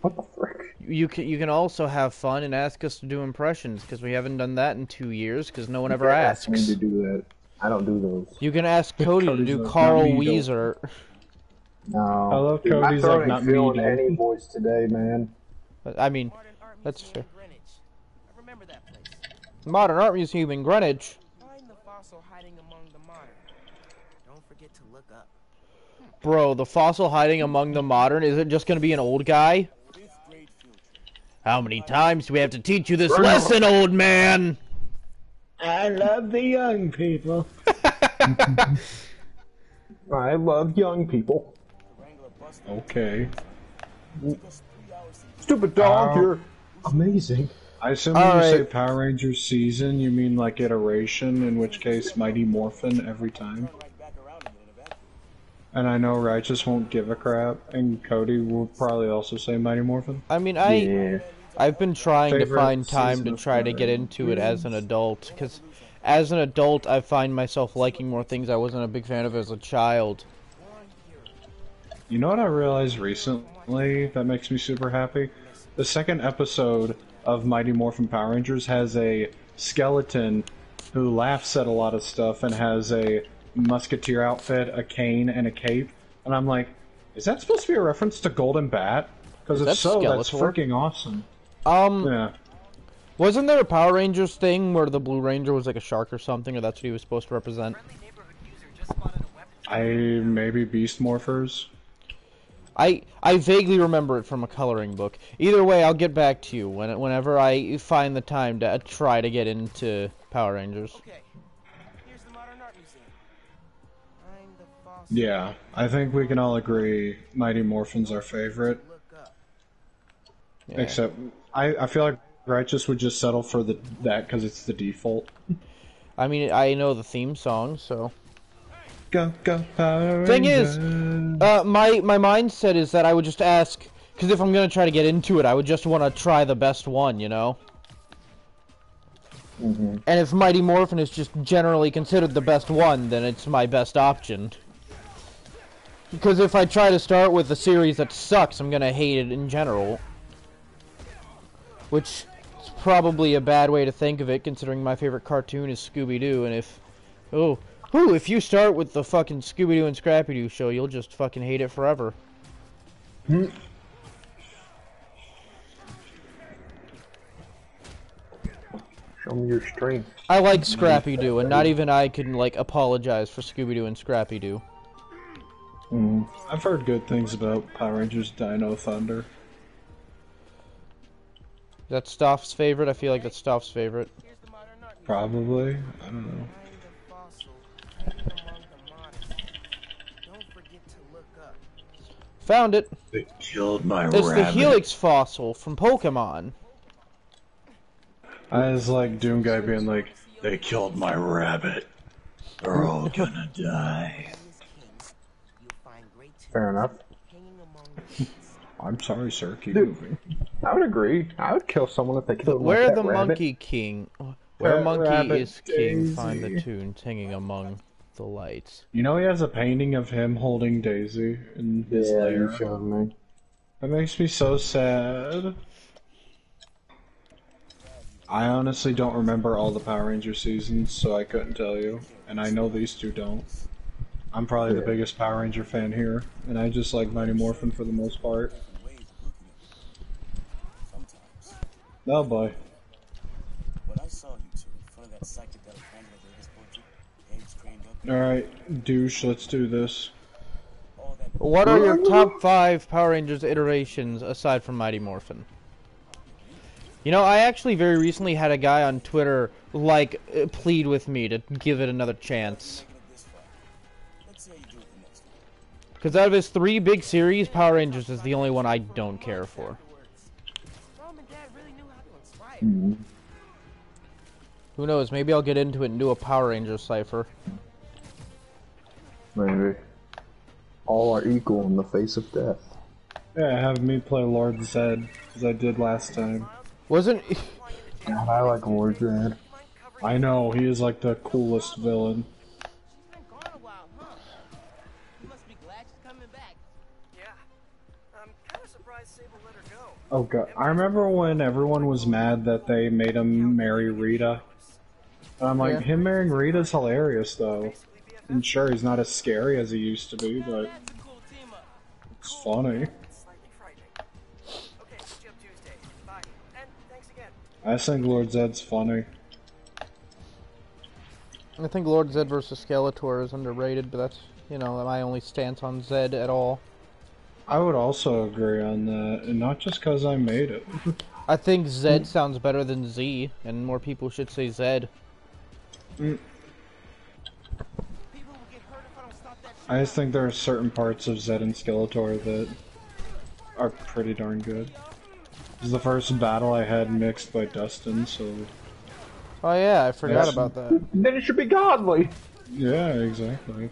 What the frick? you can also have fun and ask us to do impressions because we haven't done that in 2 years because no one ever Ask me asks. to do that. I don't do those. You can ask Cody to Cody's do like, Carl "Not me, don't." Weezer. No. I love Dude, my Cody's throat like, ain't "Not me, feeling don't." any voice today, man. I mean, Modern Art that's Museum fair. in Greenwich. I remember that place. Modern Art Museum in Greenwich. Find the fossil hiding among the modern. Don't forget to look up. Bro, the fossil hiding among the modern, is it just gonna be an old guy? How many times do we have to teach you this lesson, old man? I love the young people. I love young people. Okay. Stupid dog, Ow. you're amazing. I assume when you Alright. say Power Rangers season, you mean like iteration, in which case Mighty Morphin every time. And I know Righteous won't give a crap, and Cody will probably also say Mighty Morphin. I mean, Yeah. I've been trying to Favorite find time season to of try to Power get into it as an adult, because as an adult, I find myself liking more things I wasn't a big fan of as a child. You know what I realized recently that makes me super happy? The second episode of Mighty Morphin Power Rangers has a skeleton who laughs at a lot of stuff and has a musketeer outfit, a cane, and a cape. And I'm like, is that supposed to be a reference to Golden Bat? Because if That's so, that's Skeletor. freaking awesome. Yeah. Yeah. Wasn't there a Power Rangers thing where the Blue Ranger was like a shark or something, or that's what he was supposed to represent? Friendly neighborhood user just spotted a weapon. I maybe Beast Morphers. I vaguely remember it from a coloring book. Either way, I'll get back to you whenever I find the time to try to get into Power Rangers. Okay. Here's the Modern Art Museum. Yeah, I think we can all agree Mighty Morphin's our favorite. Yeah. Except, I feel like Righteous would just settle for that because it's the default. I mean, I know the theme song, so. Go, go, Power Thing is, Rangers. my mindset is that I would just ask, because if I'm gonna try to get into it, I would just want to try the best one, you know? Mm-hmm. And if Mighty Morphin is just generally considered the best one, then it's my best option. Because if I try to start with a series that sucks, I'm gonna hate it in general. Which is probably a bad way to think of it, considering my favorite cartoon is Scooby-Doo, and if... if you start with the fucking Scooby-Doo and Scrappy-Doo show, you'll just fucking hate it forever. Show me your strength. I like Scrappy-Doo, and not even I can, like, apologize for Scooby-Doo and Scrappy-Doo. I've heard good things about Power Rangers Dino Thunder. Is that Stoff's favorite? I feel like that's Stoff's favorite. Probably. I don't know. Found it. They killed my It's the Helix fossil from Pokemon. I was like Doom Guy being like, they killed my rabbit. They're all gonna die. Fair enough. I'm sorry, sir. Keep Dude. moving. I would agree. I would kill someone if they killed my Where pet the rabbit. Monkey King? Where That monkey rabbit is king? Find the Daisy. tunes hanging among the lights. You know he has a painting of him holding Daisy in his Yeah, lair. you showed me. That makes me so sad. I honestly don't remember all the Power Ranger seasons, so I couldn't tell you. And I know these two don't. I'm probably the biggest Power Ranger fan here, and I just like Mighty Morphin for the most part. Oh boy. When I saw you two in front of that psychedelic Angela Davis portrait, heads craned up, Alright, douche, let's do this. all that What are your top 5 Power Rangers iterations aside from Mighty Morphin? You know, I actually very recently had a guy on Twitter, like, plead with me to give it another chance. this far. Let's see how you do with the next one. Because out of his 3 big series, Power Rangers is the only one I don't care for. Mom and Dad really knew how to inspire. Who knows, maybe I'll get into it and do a Power Ranger cipher. Maybe. All are equal in the face of death. Yeah, have me play Lord Zed, as I did last time. Wasn't... God, I like Lord Zed. I know, he is like the coolest villain. Been gone a while, huh? You must be glad she's coming back. Yeah. I'm kind of surprised Sable let her go. Oh god, I remember when everyone was mad that they made him marry Rita. And I'm like, Yeah. him marrying Rita's hilarious though. And sure, he's not as scary as he used to be, but That's a cool team up. it's funny. It's slightly frightening. Okay, see you up Tuesday. Bye. And thanks again. I think Lord Zed's funny. I think Lord Zed vs. Skeletor is underrated, but that's, you know, my only stance on Zed at all. I would also agree on that, and not just because I made it. I think Zed sounds better than Z, and more people should say Zed. People will get hurt if I don't stop that. I just think there are certain parts of Zed and Skeletor that are pretty darn good. This is the first battle I had mixed by Dustin, so Oh yeah, I forgot Yes. about that. Then it should be godly. yeah, exactly.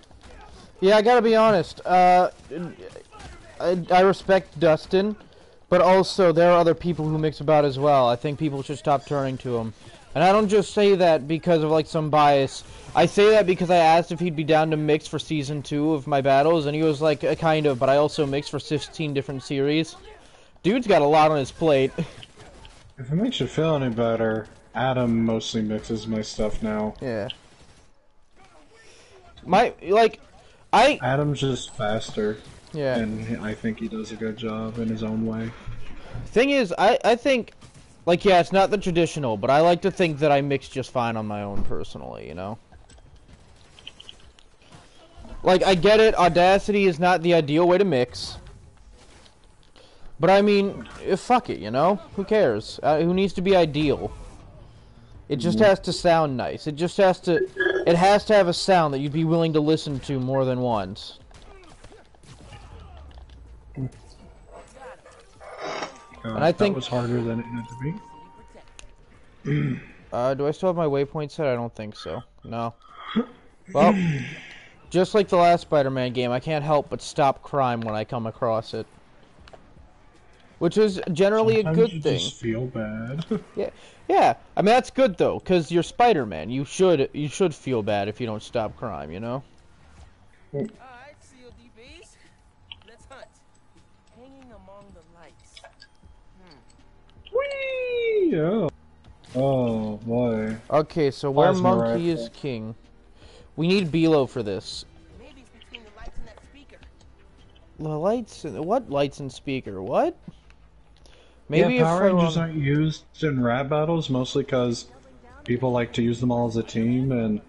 Yeah, I gotta be honest. I respect Dustin, but also there are other people who mix about as well. I think people should stop turning to him. And I don't just say that because of like some bias. I say that because I asked if he'd be down to mix for season 2 of my battles, and he was like, kind of, but I also mix for 16 different series. Dude's got a lot on his plate. If it makes you feel any better, Adam mostly mixes my stuff now. Yeah. Adam's just faster, Yeah. and I think he does a good job in his own way. Thing is, I think, like, yeah, it's not the traditional, but I like to think that I mix just fine on my own personally, you know? Like, I get it, Audacity is not the ideal way to mix. But I mean, fuck it, you know? Who cares? Who needs to be ideal? It just has to sound nice. It just has to... It has to have a sound that you'd be willing to listen to more than once. And I think that was harder than it had to be. do I still have my waypoint set? I don't think so. No. Well, just like the last Spider-Man game, I can't help but stop crime when I come across it. Which is generally Sometimes a good you thing. Just feel bad. Yeah. I mean that's good though, because you're Spider-Man. You should feel bad if you don't stop crime, you know? Alright, CODBs. Let's hunt. Hanging among the lights. Whee! Yeah. Oh boy. Okay, so where Plasma Monkey rifle. is king. We need Beelo for this. Maybe it's between the lights and that speaker. The lights, what lights and speaker? What? Maybe Yeah, Power if I Rangers run- aren't used in rap battles mostly because people like to use them all as a team, and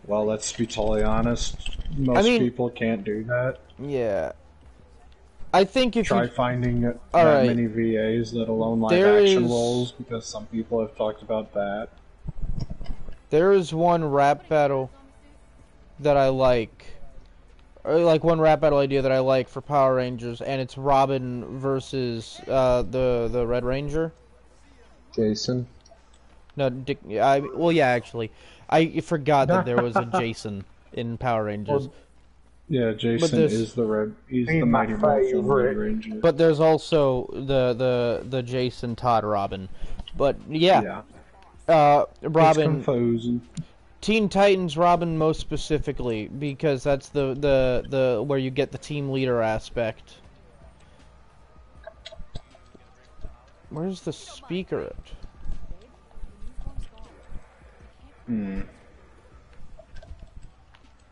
well, let's be totally honest, most people can't do that. Yeah. I think if Try you finding that Alright. many VAs that alone live There action is- roles, because some people have talked about that. there is one rap battle that I like, or like one rap battle idea that I like for Power Rangers, and it's Robin versus the Red Ranger. Jason. No, Dick. Well, yeah, actually, I forgot that there was a Jason in Power Rangers. Yeah, Jason there's- is the red. He's He's the my Mighty Morphin Red favorite. Ranger. But there's also the Jason Todd Robin. But yeah, It's Robin. confusing. Teen Titans Robin most specifically because that's the where you get the team leader aspect. Where's the speaker at?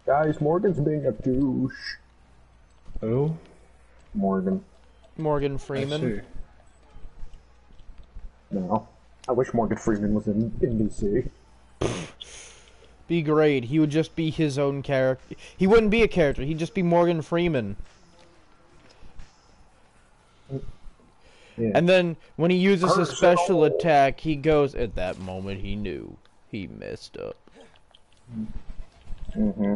Guys, Morgan's being a douche. Who? Morgan. Morgan I Freeman. see. No. I wish Morgan Freeman was in DC. Be great. He would just be his own character. He wouldn't be a character. He'd just be Morgan Freeman. Yeah. And then when he uses his Curse special it all. attack, he goes. At that moment, he knew he messed up. Mm-hmm.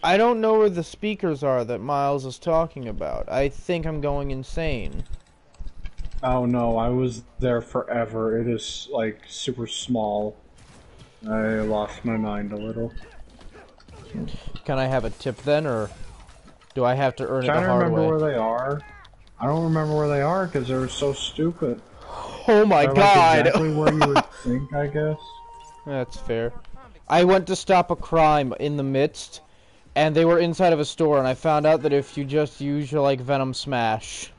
I don't know where the speakers are that Miles is talking about. I think I'm going insane. Oh no, I was there forever. It is like super small. I lost my mind a little. Can I have a tip then, or do I have to earn it the Trying to hard remember way? where they are. I don't remember where they are because they were so stupid. Oh my They're, like, god! exactly where you would think, I guess. That's fair. I went to stop a crime in the midst, and they were inside of a store, and I found out that if you just use your, like, Venom Smash...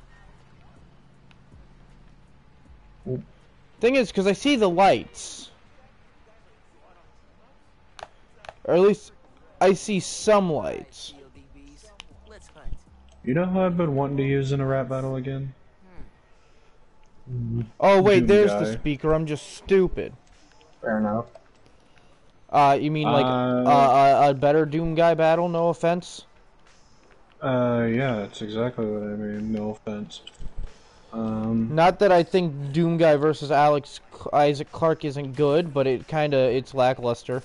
Thing is, because I see the lights. Or at least, I see some lights. CODBs. Let's hunt. You know who I've been wanting to use in a rap battle again? Oh wait, Doom there's guy. the speaker, I'm just stupid. Fair enough. You mean like a better Doom Guy battle, no offense? Yeah, that's exactly what I mean. No offense. Not that I think Doom Guy versus Isaac Clarke isn't good, but it's lackluster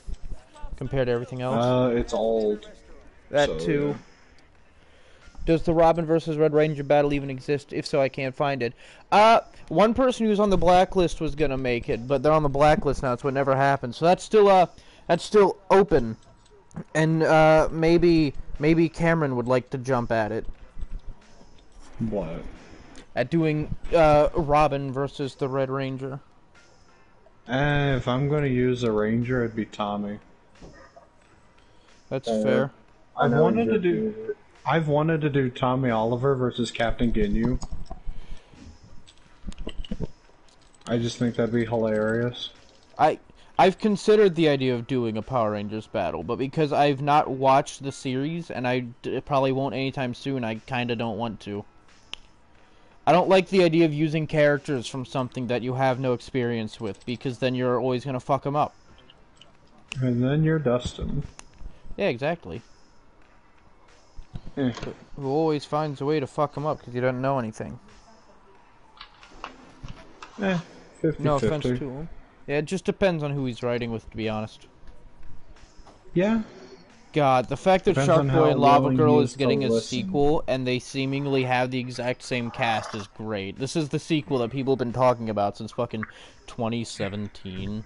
compared to everything else. It's old. That so, too. yeah. Does the Robin versus Red Ranger battle even exist? If so, I can't find it. One person who's on the blacklist was gonna make it, but they're on the blacklist now, so it never happened. So that's still open, and maybe Cameron would like to jump at it. What? At doing Robin versus the Red Ranger. If I'm gonna use a ranger, it'd be Tommy. That's fair. I've wanted to do Tommy Oliver versus Captain Ginyu. I just think that'd be hilarious. I've considered the idea of doing a Power Rangers battle, but because I've not watched the series, and I probably won't anytime soon, I kinda don't want to. I don't like the idea of using characters from something that you have no experience with, because then you're always gonna fuck them up. And then you're Dustin. Yeah, exactly. Eh. Who always finds a way to fuck them up because you don't know anything. 50-50. No offense to him. Yeah, it just depends on who he's writing with, to be honest. Yeah. God, the fact that Depends on Shark how Boy and Lava willing Girl he is is to getting a listen. sequel, and they seemingly have the exact same cast is great. This is the sequel that people have been talking about since fucking 2017.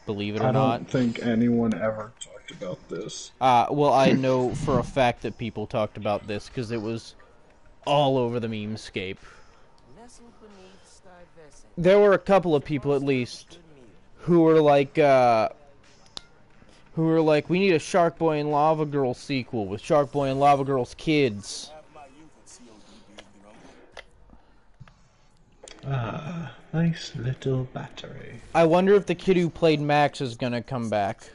Believe it or I not. don't think anyone ever talked about this. Well, I know for a fact that people talked about this because it was all over the memescape. There were a couple of people, at least, who were like, we need a Shark Boy and Lava Girl sequel with Shark Boy and Lava Girl's kids. Ah, nice little battery. I wonder if the kid who played Max is gonna come back.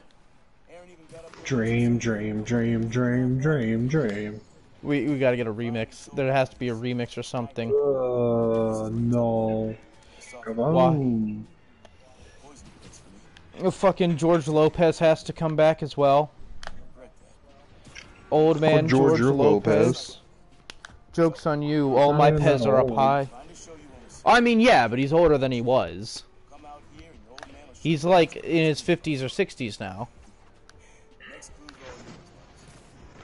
Dream, dream, dream, dream, dream, dream. We gotta get a remix. There has to be a remix or something. No. Come on. Why? Fucking George Lopez has to come back as well. Old man George Lopez. Joke's on you. All my pez are up high. I mean, yeah, but he's older than he was. He's like in his 50s or 60s now.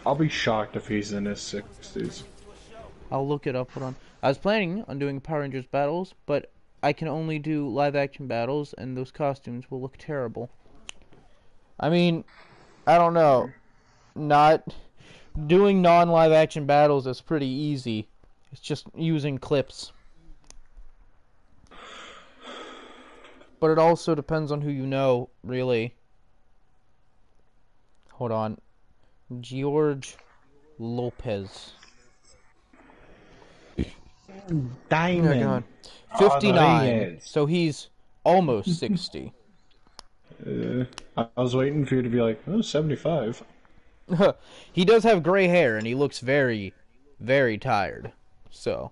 I'll be shocked if he's in his 60s. I'll look it up. Hold on. I was planning on doing Power Rangers battles, but I can only do live action battles, and those costumes will look terrible. I mean, I don't know. Not doing non-live action battles is pretty easy. It's just using clips. But it also depends on who you know, really. Hold on. George Lopez. Diamond. Oh, God. 59. So he's almost 60. I was waiting for you to be like, oh, 75. He does have gray hair, and he looks very, very tired. So.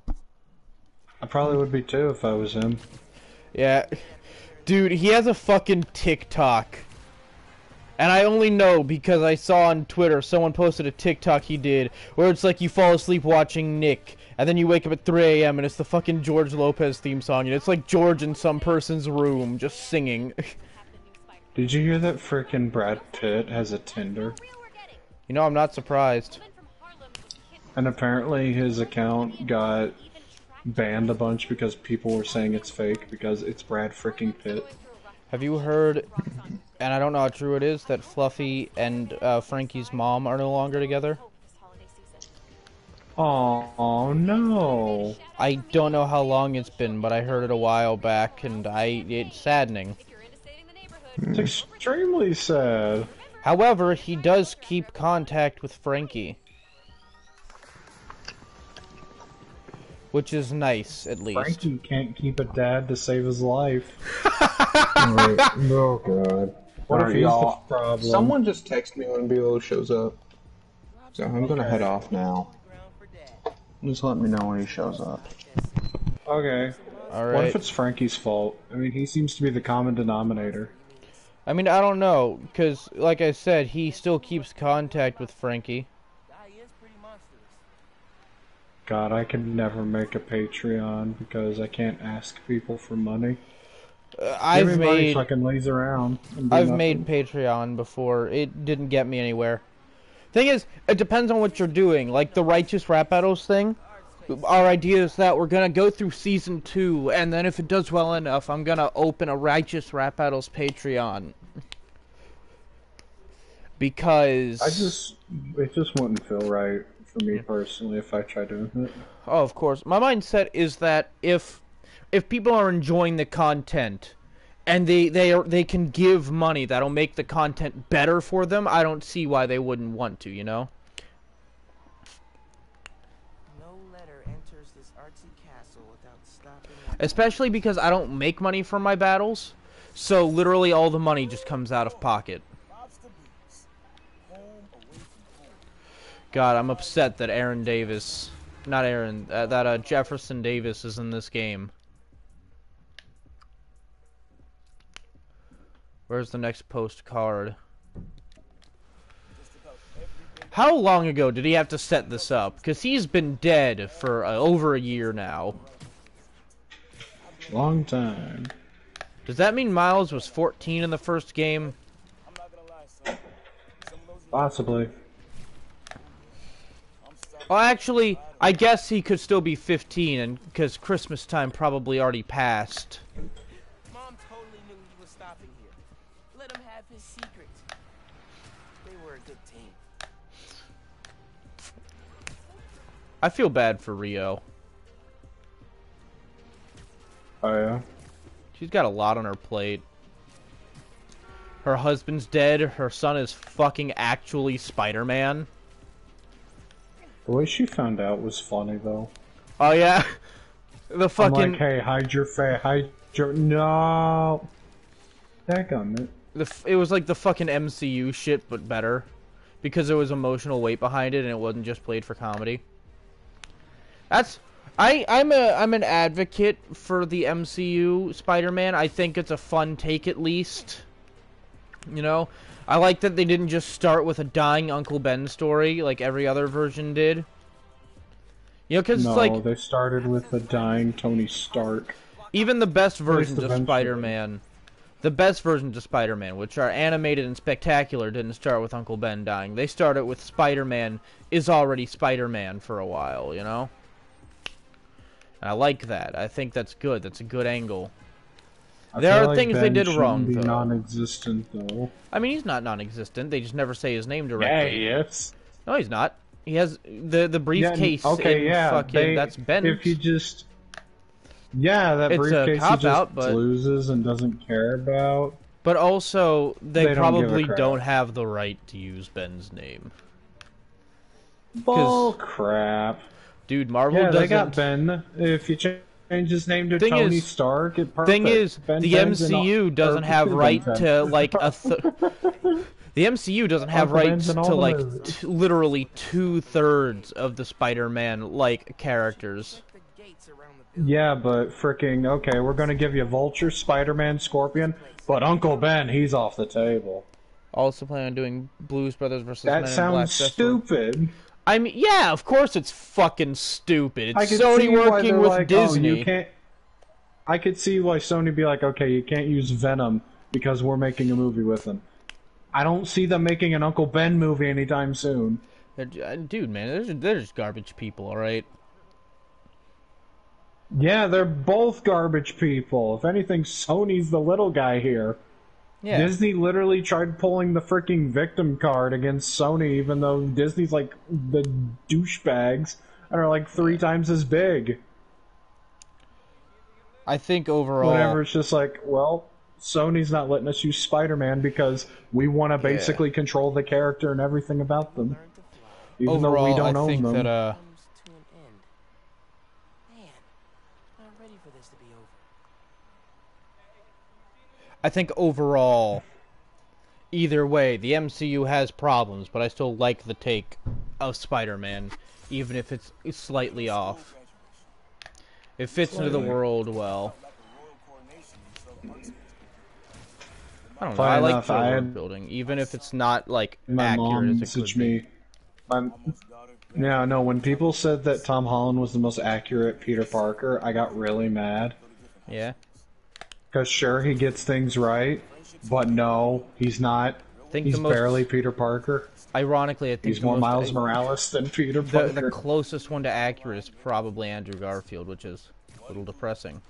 I probably would be too if I was him. Yeah. Dude, he has a fucking TikTok. And I only know because I saw on Twitter someone posted a TikTok he did where it's like you fall asleep watching Nick and then you wake up at 3 a.m. and it's the fucking George Lopez theme song and it's like George in some person's room just singing. Did you hear that frickin' Brad Pitt has a Tinder? You know, I'm not surprised. And apparently his account got banned a bunch because people were saying it's fake because it's Brad frickin' Pitt. Have you heard, and I don't know how true it is, that Fluffy and Frankie's mom are no longer together? Oh no. I don't know how long it's been, but I heard it a while back, and it's saddening. It's extremely sad. However, he does keep contact with Frankie. Which is nice, at least. Frankie can't keep a dad to save his life. Oh god. What if he's the y'all? problem? Someone just text me when Bilo shows up. So I'm gonna head off now. Just let me know when he shows up. Okay. Alright. What if it's Frankie's fault? I mean, he seems to be the common denominator. I mean, I don't know, because, like I said, he still keeps contact with Frankie. God, I can never make a Patreon because I can't ask people for money. Everybody fucking lays around. I've made Patreon before. It didn't get me anywhere. Thing is, it depends on what you're doing. Like the Righteous Rap Battles thing. Our idea is that we're gonna go through season 2, and then if it does well enough, I'm gonna open a Righteous Rap Battles Patreon. Because it just wouldn't feel right for me personally if I tried doing it. Oh, of course. My mindset is that if people are enjoying the content and they can give money that'll make the content better for them, I don't see why they wouldn't want to, you know? No letter enters this artsy castle without stopping. Especially because I don't make money from my battles, so literally all the money just comes out of pocket. God, I'm upset that Jefferson Davis is in this game. Where's the next postcard? How long ago did he have to set this up? Because he's been dead for over a year now. Long time. Does that mean Miles was 14 in the first game? Possibly. Well, actually, I guess he could still be 15, and because Christmas time probably already passed. Mom totally knew he was stopping here. Let him have his secret. They were a good team. I feel bad for Rio. Oh yeah. She's got a lot on her plate. Her husband's dead. Her son is fucking actually Spider-Man. The way she found out was funny though. Oh yeah, the fucking. I'm like, hey, hide your face, hide your no. Dadgummit. It was like the fucking MCU shit, but better, because there was emotional weight behind it, and it wasn't just played for comedy. I'm an advocate for the MCU Spider-Man. I think it's a fun take at least. You know, I like that they didn't just start with a dying Uncle Ben story like every other version did. You know, because no, it's like they started with a dying Tony Stark. Even the best versions of eventually. Spider-Man, which are animated and spectacular, didn't start with Uncle Ben dying. They started with Spider-Man is already Spider-Man for a while, you know? And I like that. I think that's good. That's a good angle. There are things they did wrong, though. though. Non-existent, though. I mean, he's not non-existent. They just never say his name Yeah, directly. he is. No, he's not. He has the briefcase. Okay, yeah. Fucking, that's Ben's. If you just... Yeah, that It's a briefcase he cop just out, but- loses and doesn't care about. But also, they They don't give a probably crap. don't have the right to use Ben's name. Bull crap. Dude, Marvel Yeah, doesn't... they got Ben. If you change his name to Thing Tony is- Stark, it perfect. Thing is, Ben the 10's in all- MCU doesn't or have two right Ben 10s. to, like, the MCU doesn't have Uncle rights Ben's in all to, the like, movies. literally 2/3 of the Spider-Man, like, characters. The gates around the building. Yeah, but freaking okay, we're gonna give you Vulture, Spider-Man, Scorpion, but Uncle Ben, he's off the table. Also plan on doing Blues Brothers versus Men That in Black. sounds stupid. I mean, yeah, of course it's fucking stupid. I It's could Sony see why working they're with like, Disney. Oh, you can't. I could see why Sony be like, okay, you can't use Venom because we're making a movie with him. I don't see them making an Uncle Ben movie anytime soon. Dude, man, they're just garbage people, alright? Yeah, they're both garbage people. If anything, Sony's the little guy here. Yeah. Disney literally tried pulling the freaking victim card against Sony, even though Disney's like the douchebags and are like 3 times as big. I think overall... Whatever, it's just like, well, Sony's not letting us use Spider-Man because we want to basically control the character and everything about them. Even though we Overall, don't I own think them. that, Comes to an end. Man, I'm not ready for this to be over. I think overall, either way, the MCU has problems, but I still like the take of Spider-Man, even if it's slightly off. It fits into the world well. I don't know, I like the world building, even if it's not, like, My mom accurate as it messaged could be. me. Yeah, no, when people said that Tom Holland was the most accurate Peter Parker, I got really mad. Yeah? Because sure, he gets things right, but no, he's not. Think He's the most- barely Peter Parker. Ironically, I think He's the more most- Miles Morales than Peter Parker. The closest one to accurate is probably Andrew Garfield, which is a little depressing.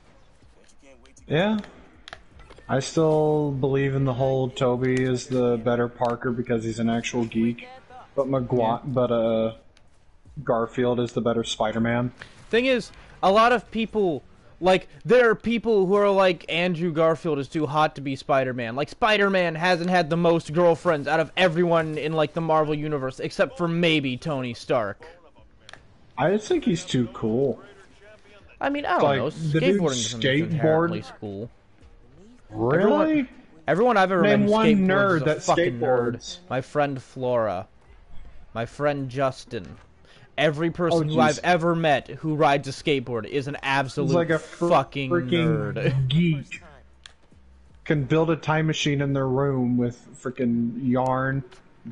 Yeah. I still believe in the whole Toby is the better Parker because he's an actual geek. But Garfield is the better Spider-Man. Thing is, a lot of people, like, there are people who are like, Andrew Garfield is too hot to be Spider-Man. Like, Spider-Man hasn't had the most girlfriends out of everyone in, like, the Marvel Universe, except for maybe Tony Stark. I just think he's too cool. I mean, I don't Like, know. the dude Skateboarding isn't inherently skateboard- cool. Really? Everyone I've ever Name met who one skateboards nerd is a that fucking nerd. skateboards. My friend Flora. My friend Justin. Every person who jeez. I've ever met who rides a skateboard is an absolute He's like a fucking freaking nerd. geek. Can build a time machine in their room with freaking yarn,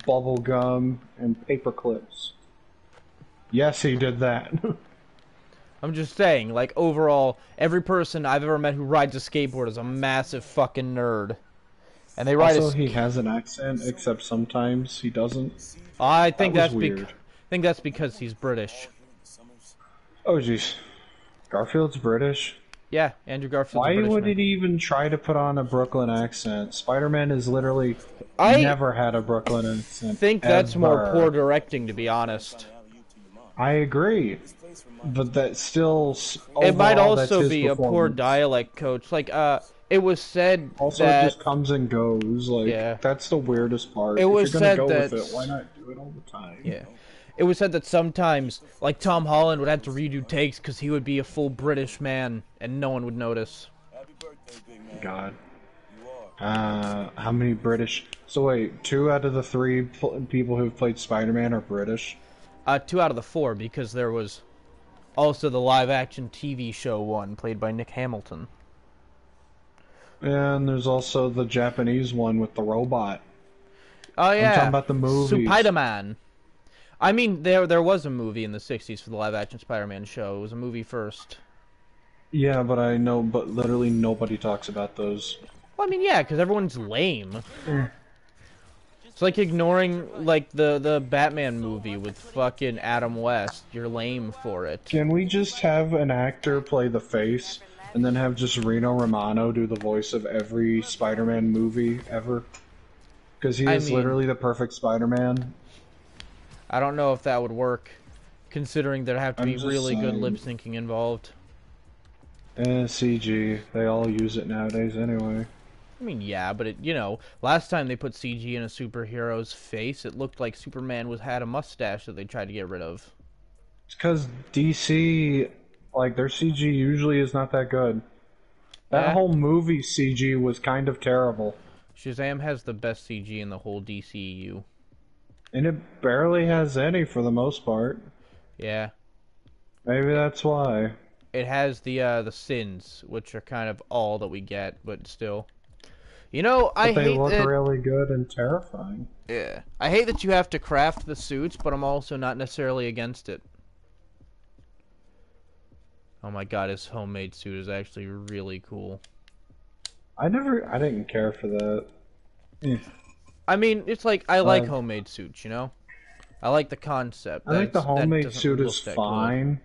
bubble gum, and paper clips. Yes, he did that. I'm just saying, like, overall, every person I've ever met who rides a skateboard is a massive fucking nerd. And they write Also, he has an accent, except sometimes he doesn't. I think That was that's weird. I think that's because he's British. Oh, jeez. Garfield's British? Yeah, Andrew Garfield's a Why British would man. it even try to put on a Brooklyn accent? Spider-Man has literally I never had a Brooklyn accent. think that's more ever. poor directing, to be honest. I agree. But that still... It might overall, that's also his be a poor performance. dialect coach. Like, it was said Also, that... it just comes and goes. Like, Yeah. that's the weirdest part. It If was you're gonna said go that- with it, why not do it all the time? Yeah. It was said that sometimes, like, Tom Holland would have to redo takes because he would be a full British man and no one would notice. Happy birthday, big man. God. You are. How many British... So wait, 2 out of the 3 people who've played Spider-Man are British? 2 out of the 4 because there was also the live-action TV show one played by Nick Hamilton. And there's also the Japanese one with the robot. Oh yeah, I'm talking about the movies. Spider-Man. I mean, there was a movie in the 60s for the live-action Spider-Man show. It was a movie first. Yeah, but I know, but literally nobody talks about those. Well, I mean, yeah, because everyone's lame. It's like ignoring, like, the Batman movie with fucking Adam West. You're lame for it. Can we just have an actor play the face, and then have just Reno Romano do the voice of every Spider-Man movie ever? Because he I is mean- literally the perfect Spider-Man. I don't know if that would work, considering there'd have to I'm be just really good saying. lip syncing involved. CG. They all use it nowadays anyway. I mean, yeah, but you know, last time they put CG in a superhero's face, it looked like Superman had a mustache that they tried to get rid of. It's because DC, like, their CG usually is not that good. That Yeah. whole movie CG was kind of terrible. Shazam has the best CG in the whole DCEU. And it barely has any for the most part. Yeah. Maybe that's why. It has the sins, which are kind of all that we get, but still. You know, I But they hate look that. really good and terrifying. Yeah, I hate that you have to craft the suits, but I'm also not necessarily against it. Oh my god, his homemade suit is actually really cool. I didn't care for that. I mean, it's like I like Uh, homemade suits, you know. I like the concept. I think the That homemade doesn't suit look is that cool. fine.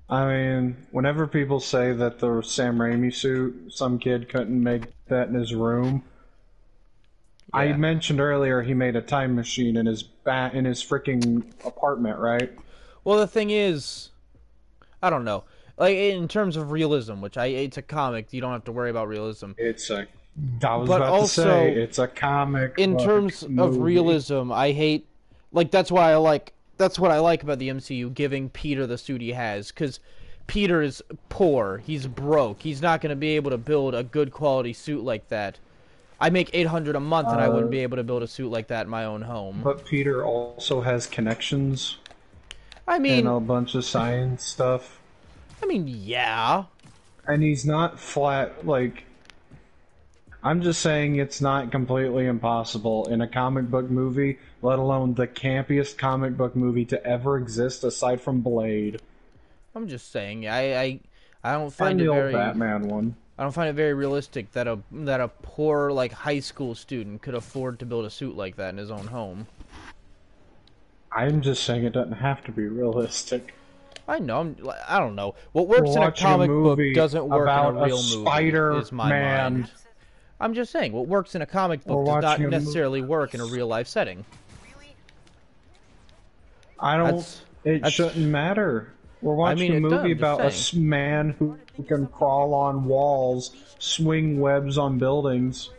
I mean, whenever people say that the Sam Raimi suit, some kid couldn't make that in his room. I Yeah. mentioned earlier he made a time machine in his freaking apartment, right? Well, the thing is, I don't know. Like in terms of realism, which it's a comic, you don't have to worry about realism. It's a. I was But about also, to say it's a comic. In book terms of movie. realism, I hate, like, that's what I like about the MCU giving Peter the suit he has, because Peter is poor, he's broke, he's not going to be able to build a good quality suit like that. I make $800 a month and I wouldn't be able to build a suit like that in my own home. But Peter also has connections I mean, and a bunch of science stuff. yeah. And he's not flat, like... I'm just saying it's not completely impossible in a comic book movie, let alone the campiest comic book movie to ever exist aside from Blade. I'm just saying, I don't And find the it old very... Batman one. I don't find it very realistic that a poor, like, high school student could afford to build a suit like that in his own home. I'm just saying it doesn't have to be realistic. I know. I don't know. What works We're in a watching comic book movie doesn't work in about a real movie. Is my Spider-Man. mind. I'm just saying, what works in a comic book We're does not watching a necessarily work in a real life setting. I don't... It shouldn't matter. We're watching mean, a it does, movie I'm just about a saying. man who can crawl on walls, swing webs on buildings.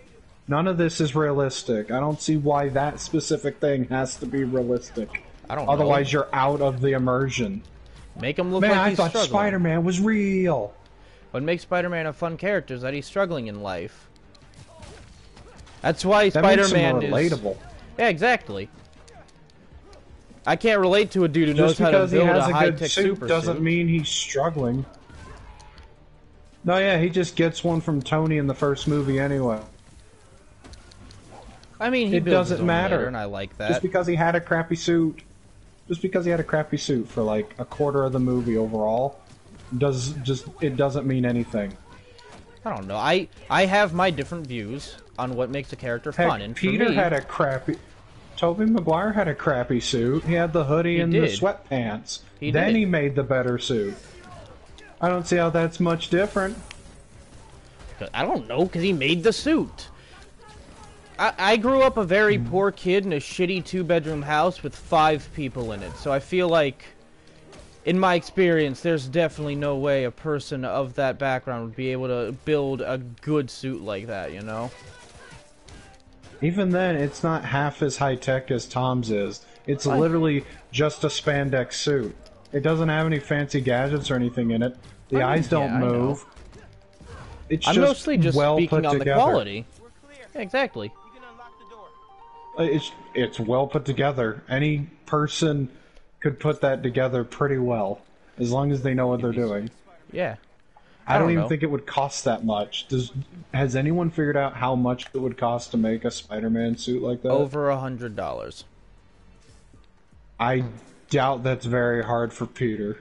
None of this is realistic. I don't see why that specific thing has to be realistic. I don't know. Otherwise, you're out of the immersion. Make him look Man, like I he's thought struggling. Spider-Man was real. What makes Spider-Man a fun character is that he's struggling in life. That's why That makes him Spider-Man is relatable. Yeah, exactly. I can't relate to a dude who Just knows how to because he build has a a good high-tech suit super doesn't suit. mean he's struggling. No, yeah, he just gets one from Tony in the first movie anyway. I mean, he It builds his doesn't own matter. layer, and I like that. Just because he had a crappy suit, for like a quarter of the movie overall, it doesn't mean anything. I don't know. I have my different views on what makes a character Heck, fun, and for Peter me, had a crappy. Tobey Maguire had a crappy suit. He had the hoodie and the did. sweatpants. He Then did. he made the better suit. I don't see how that's much different. I don't know, because he made the suit. I grew up a very poor kid in a shitty 2-bedroom house with 5 people in it, so I feel like, in my experience, there's definitely no way a person of that background would be able to build a good suit like that, you know? Even then, it's not half as high-tech as Tom's is. It's literally just a spandex suit. It doesn't have any fancy gadgets or anything in it. The eyes don't yeah, I know. move. It's I'm just mostly just well speaking put on together. the quality. Yeah, exactly. You can unlock the door. It's well put together. Any person could put that together pretty well, as long as they know what they're doing. Yeah. I don't don't even know. think it would cost that much. Has anyone figured out how much it would cost to make a Spider-Man suit like that? Over $100. I doubt that's very hard for Peter.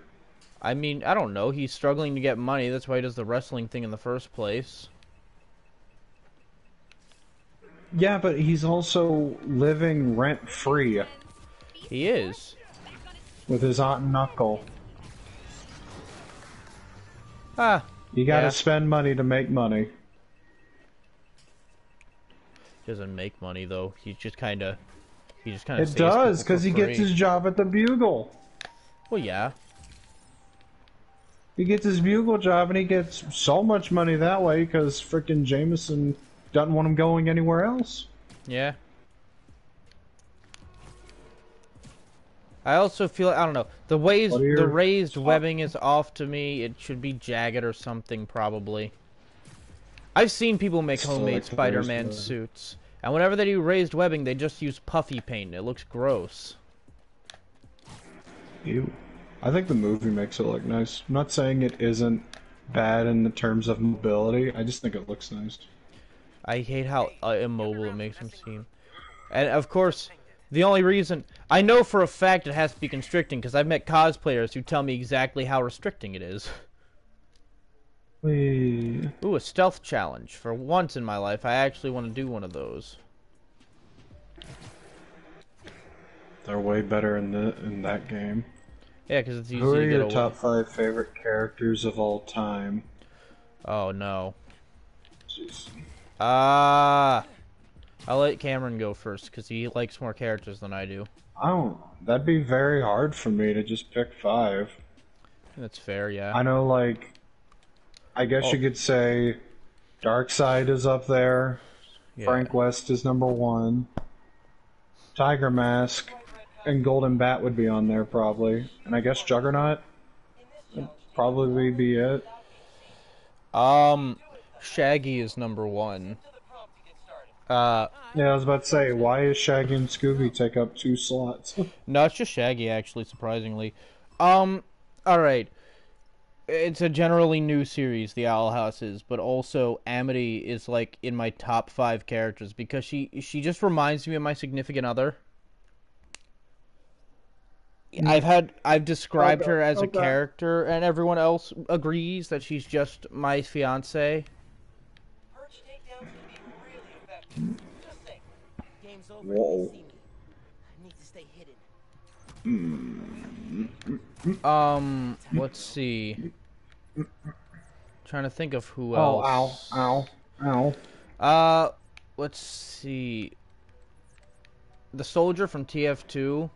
I mean, I don't know. He's struggling to get money. That's why he does the wrestling thing in the first place. Yeah, but he's also living rent-free He is. with his Aunt and Uncle. Ah. You gotta Yeah. spend money to make money. Doesn't make money though. He just kind of. It does, because he gets his job at the Bugle. Well, yeah. He gets his Bugle job, and he gets so much money that way because frickin' Jameson doesn't want him going anywhere else. Yeah. I also feel, I don't know, the raised webbing is off to me. It should be jagged or something, probably. I've seen people make Still homemade like the Spider-Man raised suits, and whenever they do raised webbing, they just use puffy paint. It looks gross. Ew. I think the movie makes it look nice. I'm not saying it isn't bad in the terms of mobility. I just think it looks nice. I hate how immobile it makes him seem. And of course, the only reason I know for a fact it has to be constricting because I've met cosplayers who tell me exactly how restricting it is. Wee. Ooh, a stealth challenge. For once in my life, I actually want to do one of those. They're way better in that game. Yeah, because it's easy Who are to get your away. top 5 favorite characters of all time? Oh no. Jeez. I'll let Cameron go first because he likes more characters than I do. That'd be very hard for me to just pick 5. That's fair, yeah. I know, like, I guess you could say Darkseid is up there. Yeah. Frank West is number 1. Tiger Mask and Golden Bat would be on there probably. And I guess Juggernaut would probably be it. Shaggy is number 1. Yeah, I was about to say, why is Shaggy and Scooby take up 2 slots? No, it's just Shaggy, actually, surprisingly. Alright. It's a generally new series, the Owl House is, but also Amity is, like, in my top 5 characters, because she just reminds me of my significant other. I've described her as a character, and everyone else agrees that she's just my fiancé. Game's over. Whoa. See me. I need to stay hidden. Let's see. Trying to think of who Oh, else. ow. Let's see. The Soldier from TF2.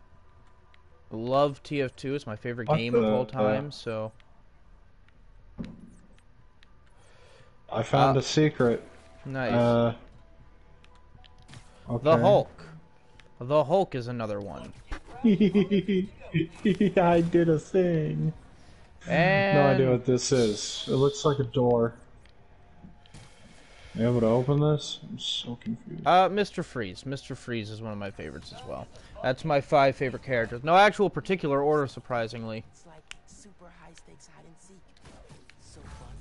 Love TF2. It's my favorite game of all time, so. I found a secret. Nice. Okay. The Hulk. The Hulk is another one. I did a thing. And No idea what this is. It looks like a door. You able to open this? I'm so confused. Mr. Freeze. Mr. Freeze is one of my favorites as well. That's my 5 favorite characters. No actual particular order, surprisingly. It's like super high stakes hide and seek. So fun.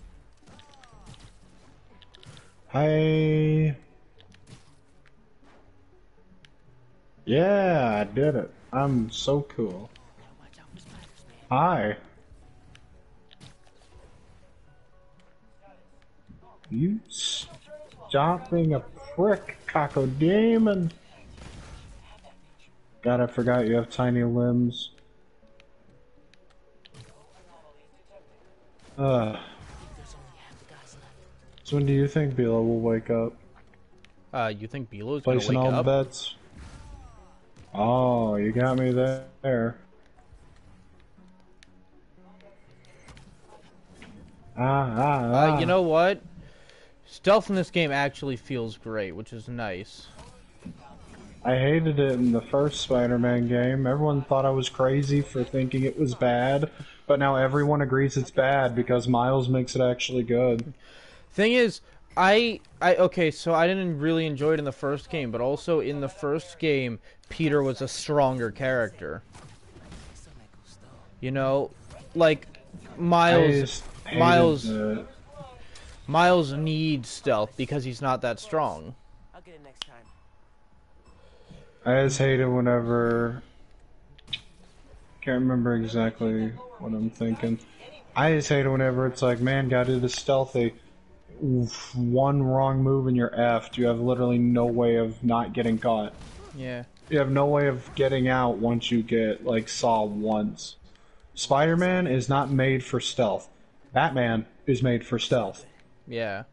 Hi. Yeah, I did it. I'm so cool. Watch out for spiders, man. Hi. You stop being a prick, Cacodemon. God, I forgot you have tiny limbs. So when do you think Bila will wake up? You think Bilo's gonna Placing wake all the up? bets? Oh, you got me there. You know what? Stealth in this game actually feels great, which is nice. I hated it in the first Spider-Man game. Everyone thought I was crazy for thinking it was bad, but now everyone agrees it's bad because Miles makes it actually good. Thing is, okay, so I didn't really enjoy it in the first game, but also in the first game, Peter was a stronger character. You know, like Miles needs stealth because he's not that strong. I'll get it next time. I just hate it whenever... Can't remember exactly what I'm thinking. I just hate it whenever it's like, man, gotta do this stealthy. One wrong move and you're effed. You have literally no way of not getting caught. Yeah. You have no way of getting out once you get, like, saw once. Spider-Man is not made for stealth. Batman is made for stealth. Yeah.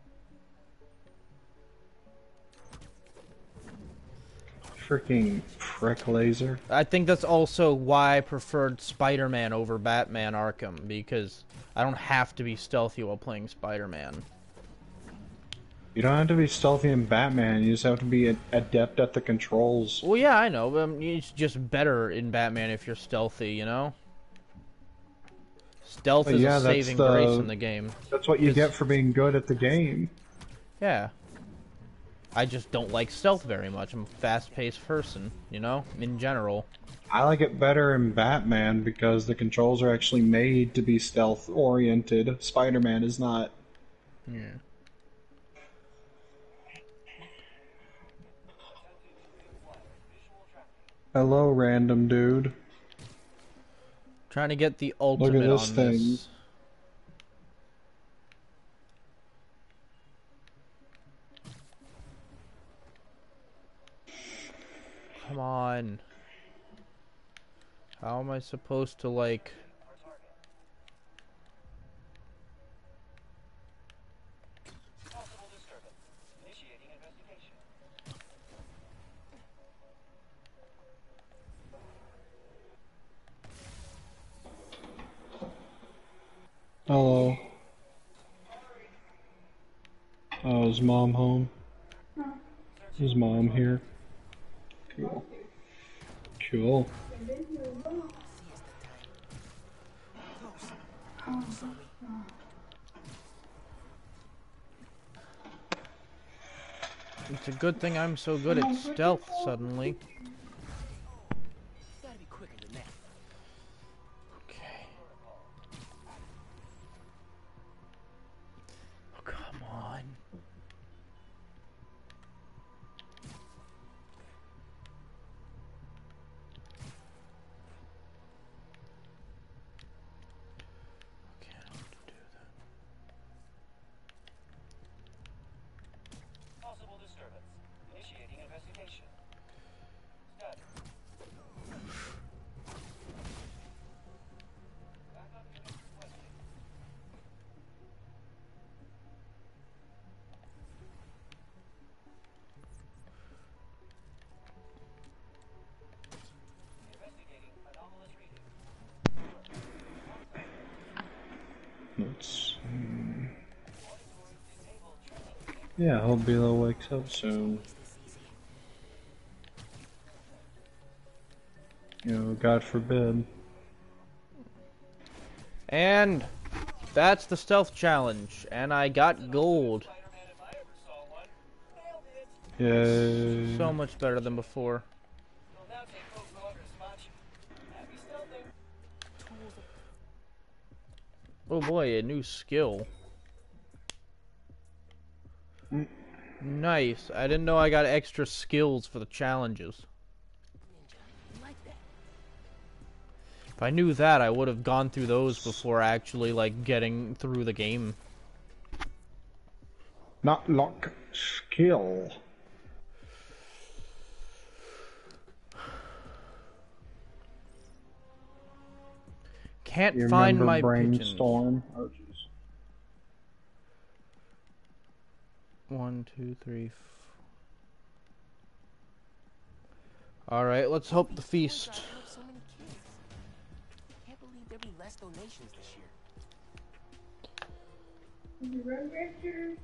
Freaking prick laser. I think that's also why I preferred Spider-Man over Batman Arkham, because I don't have to be stealthy while playing Spider-Man. You don't have to be stealthy in Batman, you just have to be adept at the controls. Well, yeah, I know, but it's just better in Batman if you're stealthy, you know? Stealth is a saving grace in the game. That's what you get for being good at the game. Yeah. I just don't like stealth very much. I'm a fast-paced person, you know, in general. I like it better in Batman because the controls are actually made to be stealth-oriented. Spider-Man is not. Yeah. Hello, random dude. Trying to get the ultimate Look at this on thing. this. Come on. How am I supposed to, like... Hello. Oh, is Mom home? Is Mom here? Cool. Cool. It's a good thing I'm so good at stealth suddenly. Gotta be quicker than that. Okay. Oh, come on. Okay, I don't have to do that. Possible disturbance. Initiating investigation. Status. Backup unit requested. Investigating anomalous reading. Let's. Yeah, I hope Bilo wakes up soon. You know, God forbid. And that's the stealth challenge, and I got gold. Yay. So much better than before. Oh boy, a new skill. Nice. I didn't know I got extra skills for the challenges. If I knew that, I would have gone through those before actually, like, getting through the game. Not luck, skill. Can't You find remember my pigeons. brainstorm? Oh, jeez. 1, 2, 3. All right, let's hope the feast. Toy drive helped so many kids. Can't believe there'll be less donations this year. The Red Rancher.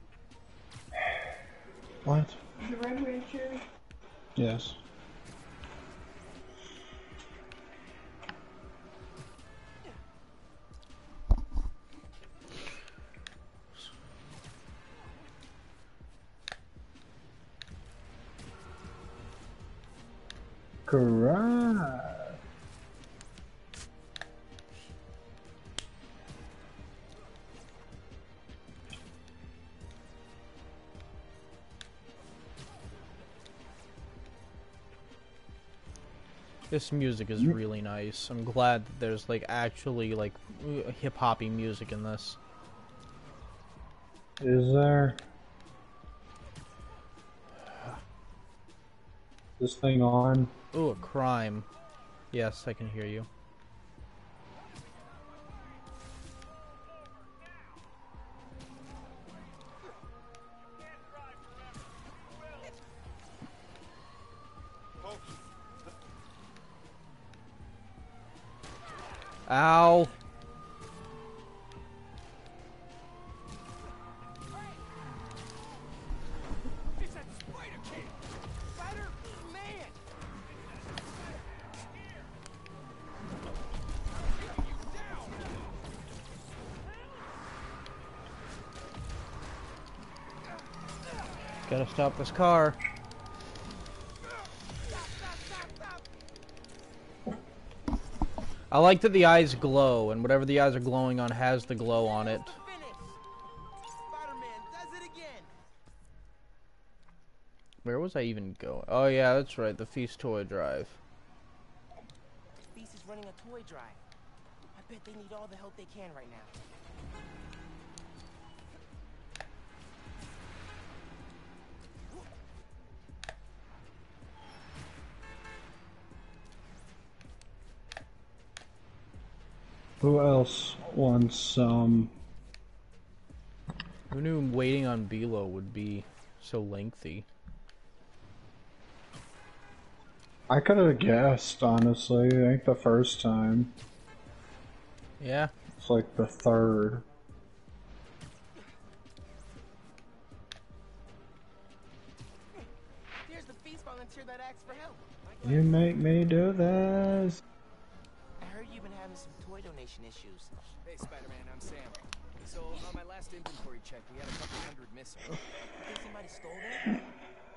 What? The Red Rancher. Yes. Correct. This music is really nice. I'm glad that there's like actually like hip hoppy music in this. Is there? This thing on? Ooh, a crime. Yes, I can hear you. Ow. It's that Spider Kid! Spider-Man! Gotta stop this car. I like that the eyes glow, and whatever the eyes are glowing on has the glow on it. Spider-Man does it again! Where was I even going? Oh yeah, that's right, the Feast toy drive. Feast is running a toy drive. I bet they need all the help they can right now. Who else wants some? Who knew waiting on Bilo would be so lengthy? I could have guessed, honestly. It ain't the first time. Yeah. It's like the third. There's the Feast volunteer that asked for help. You make me do this. I heard you've been having some toy donation issues. Hey, Spider-Man, I'm Sam. So, on my last inventory check, we had a couple hundred missing. Think somebody stole them?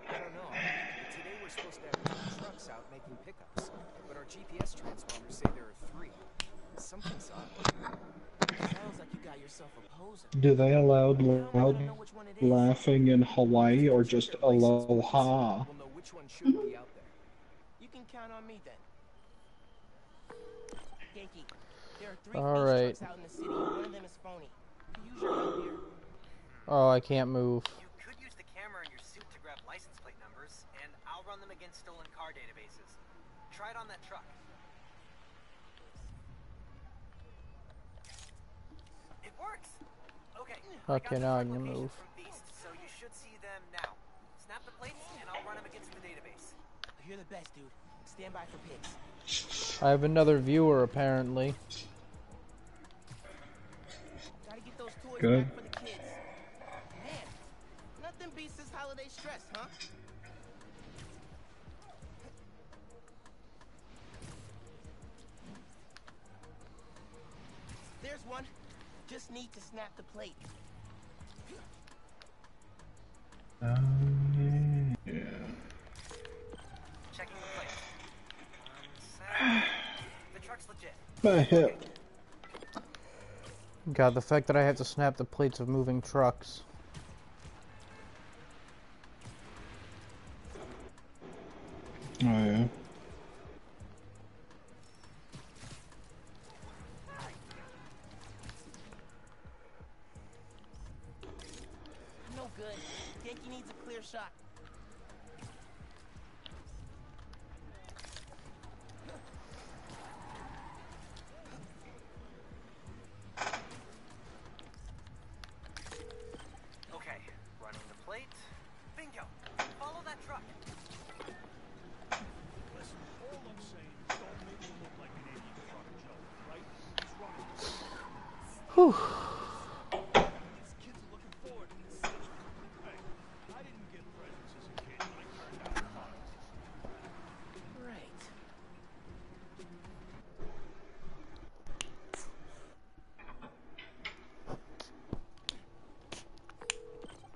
I don't know. But today we're supposed to have 2 trucks out making pickups. But our GPS transponders say there are 3. Something's up. Sounds like you got yourself a poser. Do they allow loud know which one it is. laughing in Hawaii or just aloha? We'll know which one should be out there. You can count on me then. Yankee, there are 3 All Feast right. trucks out in the city, and one of them is phony. Use your help here. Oh, I can't move. You could use the camera in your suit to grab license plate numbers, and I'll run them against stolen car databases. Try it on that truck. It works! Okay. Okay, now I can move. From Beast, so you should see them now. Snap the plates, and I'll run them against the database. You're the best, dude. Stand by for pics. I have another viewer, apparently. Gotta get those toys Good. back for the kids. Man, nothing beats this holiday stress, huh? There's one. Just need to snap the plate. Yeah. Checking the plate. Sound. The truck's legit. My hip. God, the fact that I have to snap the plates of moving trucks. Oh yeah. No good. Whew. Right.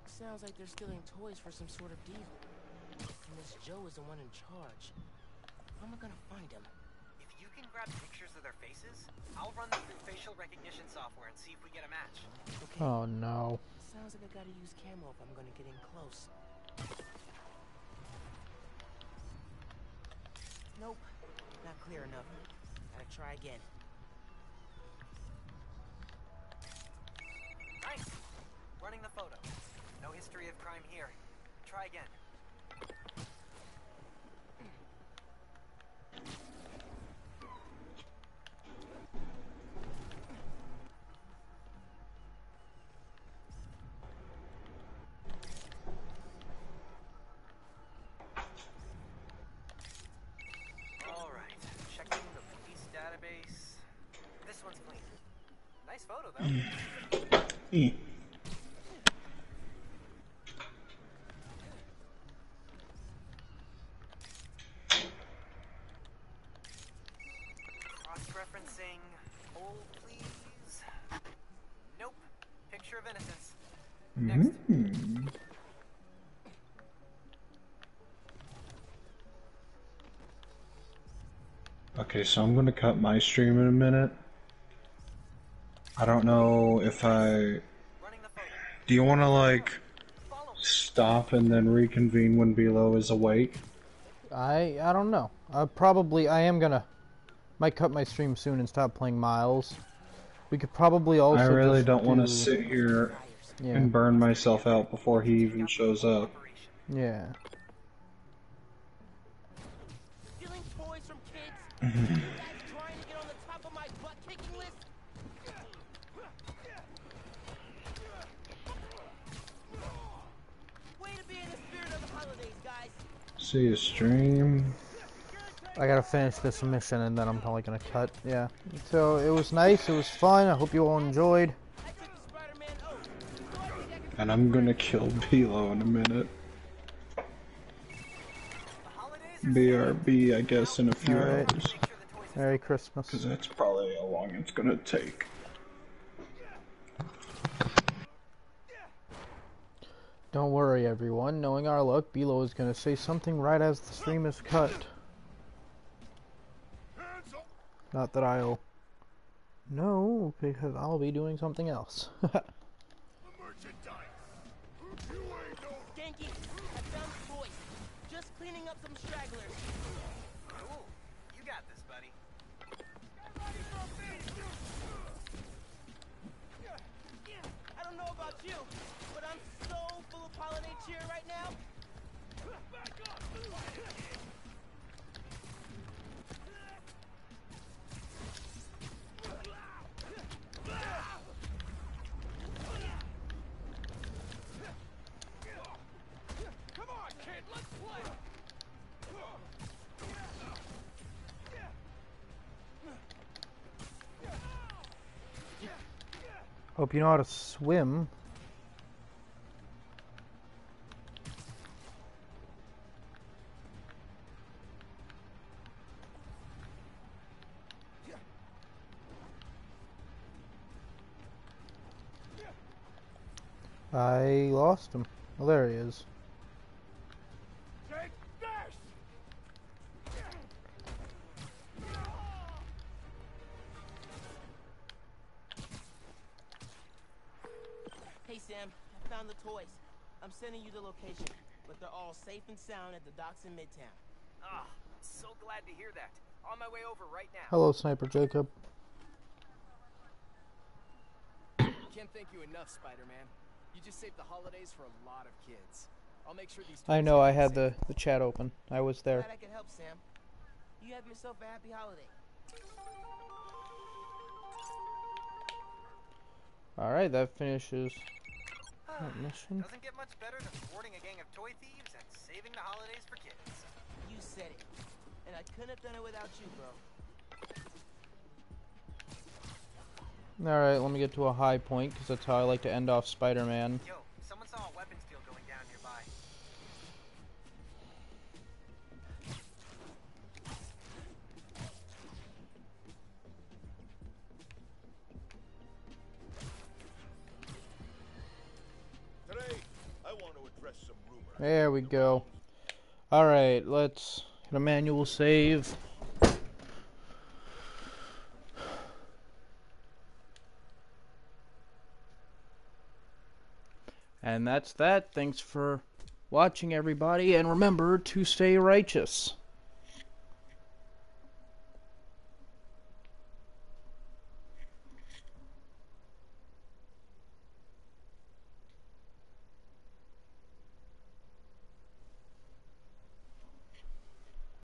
Sounds like they're stealing toys for some sort of deal. And this Joe is the one in charge. How am I gonna find him? If you can grab pictures of their faces, I'll run them through facial recognition software and see if we get a match. Okay. Oh no. Sounds like I gotta use camo if I'm gonna get in close. Nope. Not clear enough. Gotta try again. Nice! Running the photo. No history of crime here. Try again. Alright, checking the police database. This one's clean. Nice photo, though. Cross-referencing. Hold, please. Nope. Picture of innocence. Next. Okay, so I'm gonna cut my stream in a minute. I don't know if I... Do you want to, like, stop and then reconvene when Bilo is awake? I don't know. I am gonna... Might cut my stream soon and stop playing Miles. We could probably also I really just don't want to sit here and burn myself out before he even shows up. Yeah. Stealing toys from kids? You guys trying to get on the top of my butt-kicking list? Way to be in the spirit of the holidays, guys. See you stream. I gotta finish this mission and then I'm probably gonna cut. Yeah. So it was nice. It was fun. I hope you all enjoyed. And I'm gonna kill Bilo in a minute. BRB, I guess, in a few hours. Merry Christmas. Because that's probably how long it's gonna take. Don't worry, everyone. Knowing our luck, Bilo is gonna say something right as the stream is cut. Not that I'll know, because I'll be doing something else. Genki, I found the toys. Just cleaning up some stragglers. Cool. You got this, buddy. I don't know about you, but I'm so full of holiday cheer right now. Come on, kid, let's play! Hope you know how to swim. I lost him. Oh, there he is. Take this! Hey Sam, I found the toys. I'm sending you the location, but they're all safe and sound at the docks in Midtown. Ah, I'm so glad to hear that. On my way over right now. Hello, Sniper Jacob. Can't thank you enough, Spider-Man. You just saved the holidays for a lot of kids. I'll make sure these I know, I had the chat open. I was there. Glad I could help, Sam. You have yourself a happy holiday. Alright, that finishes that mission. Doesn't get much better than thwarting a gang of toy thieves and saving the holidays for kids. You said it. And I couldn't have done it without you, bro. Alright, let me get to a high point, because that's how I like to end off Spider-Man. Yo, someone saw a weapons field going down nearby. Today, I want to address some rumors. There we go. Alright, let's hit a manual save. And that's that. Thanks for watching, everybody, and remember to stay righteous.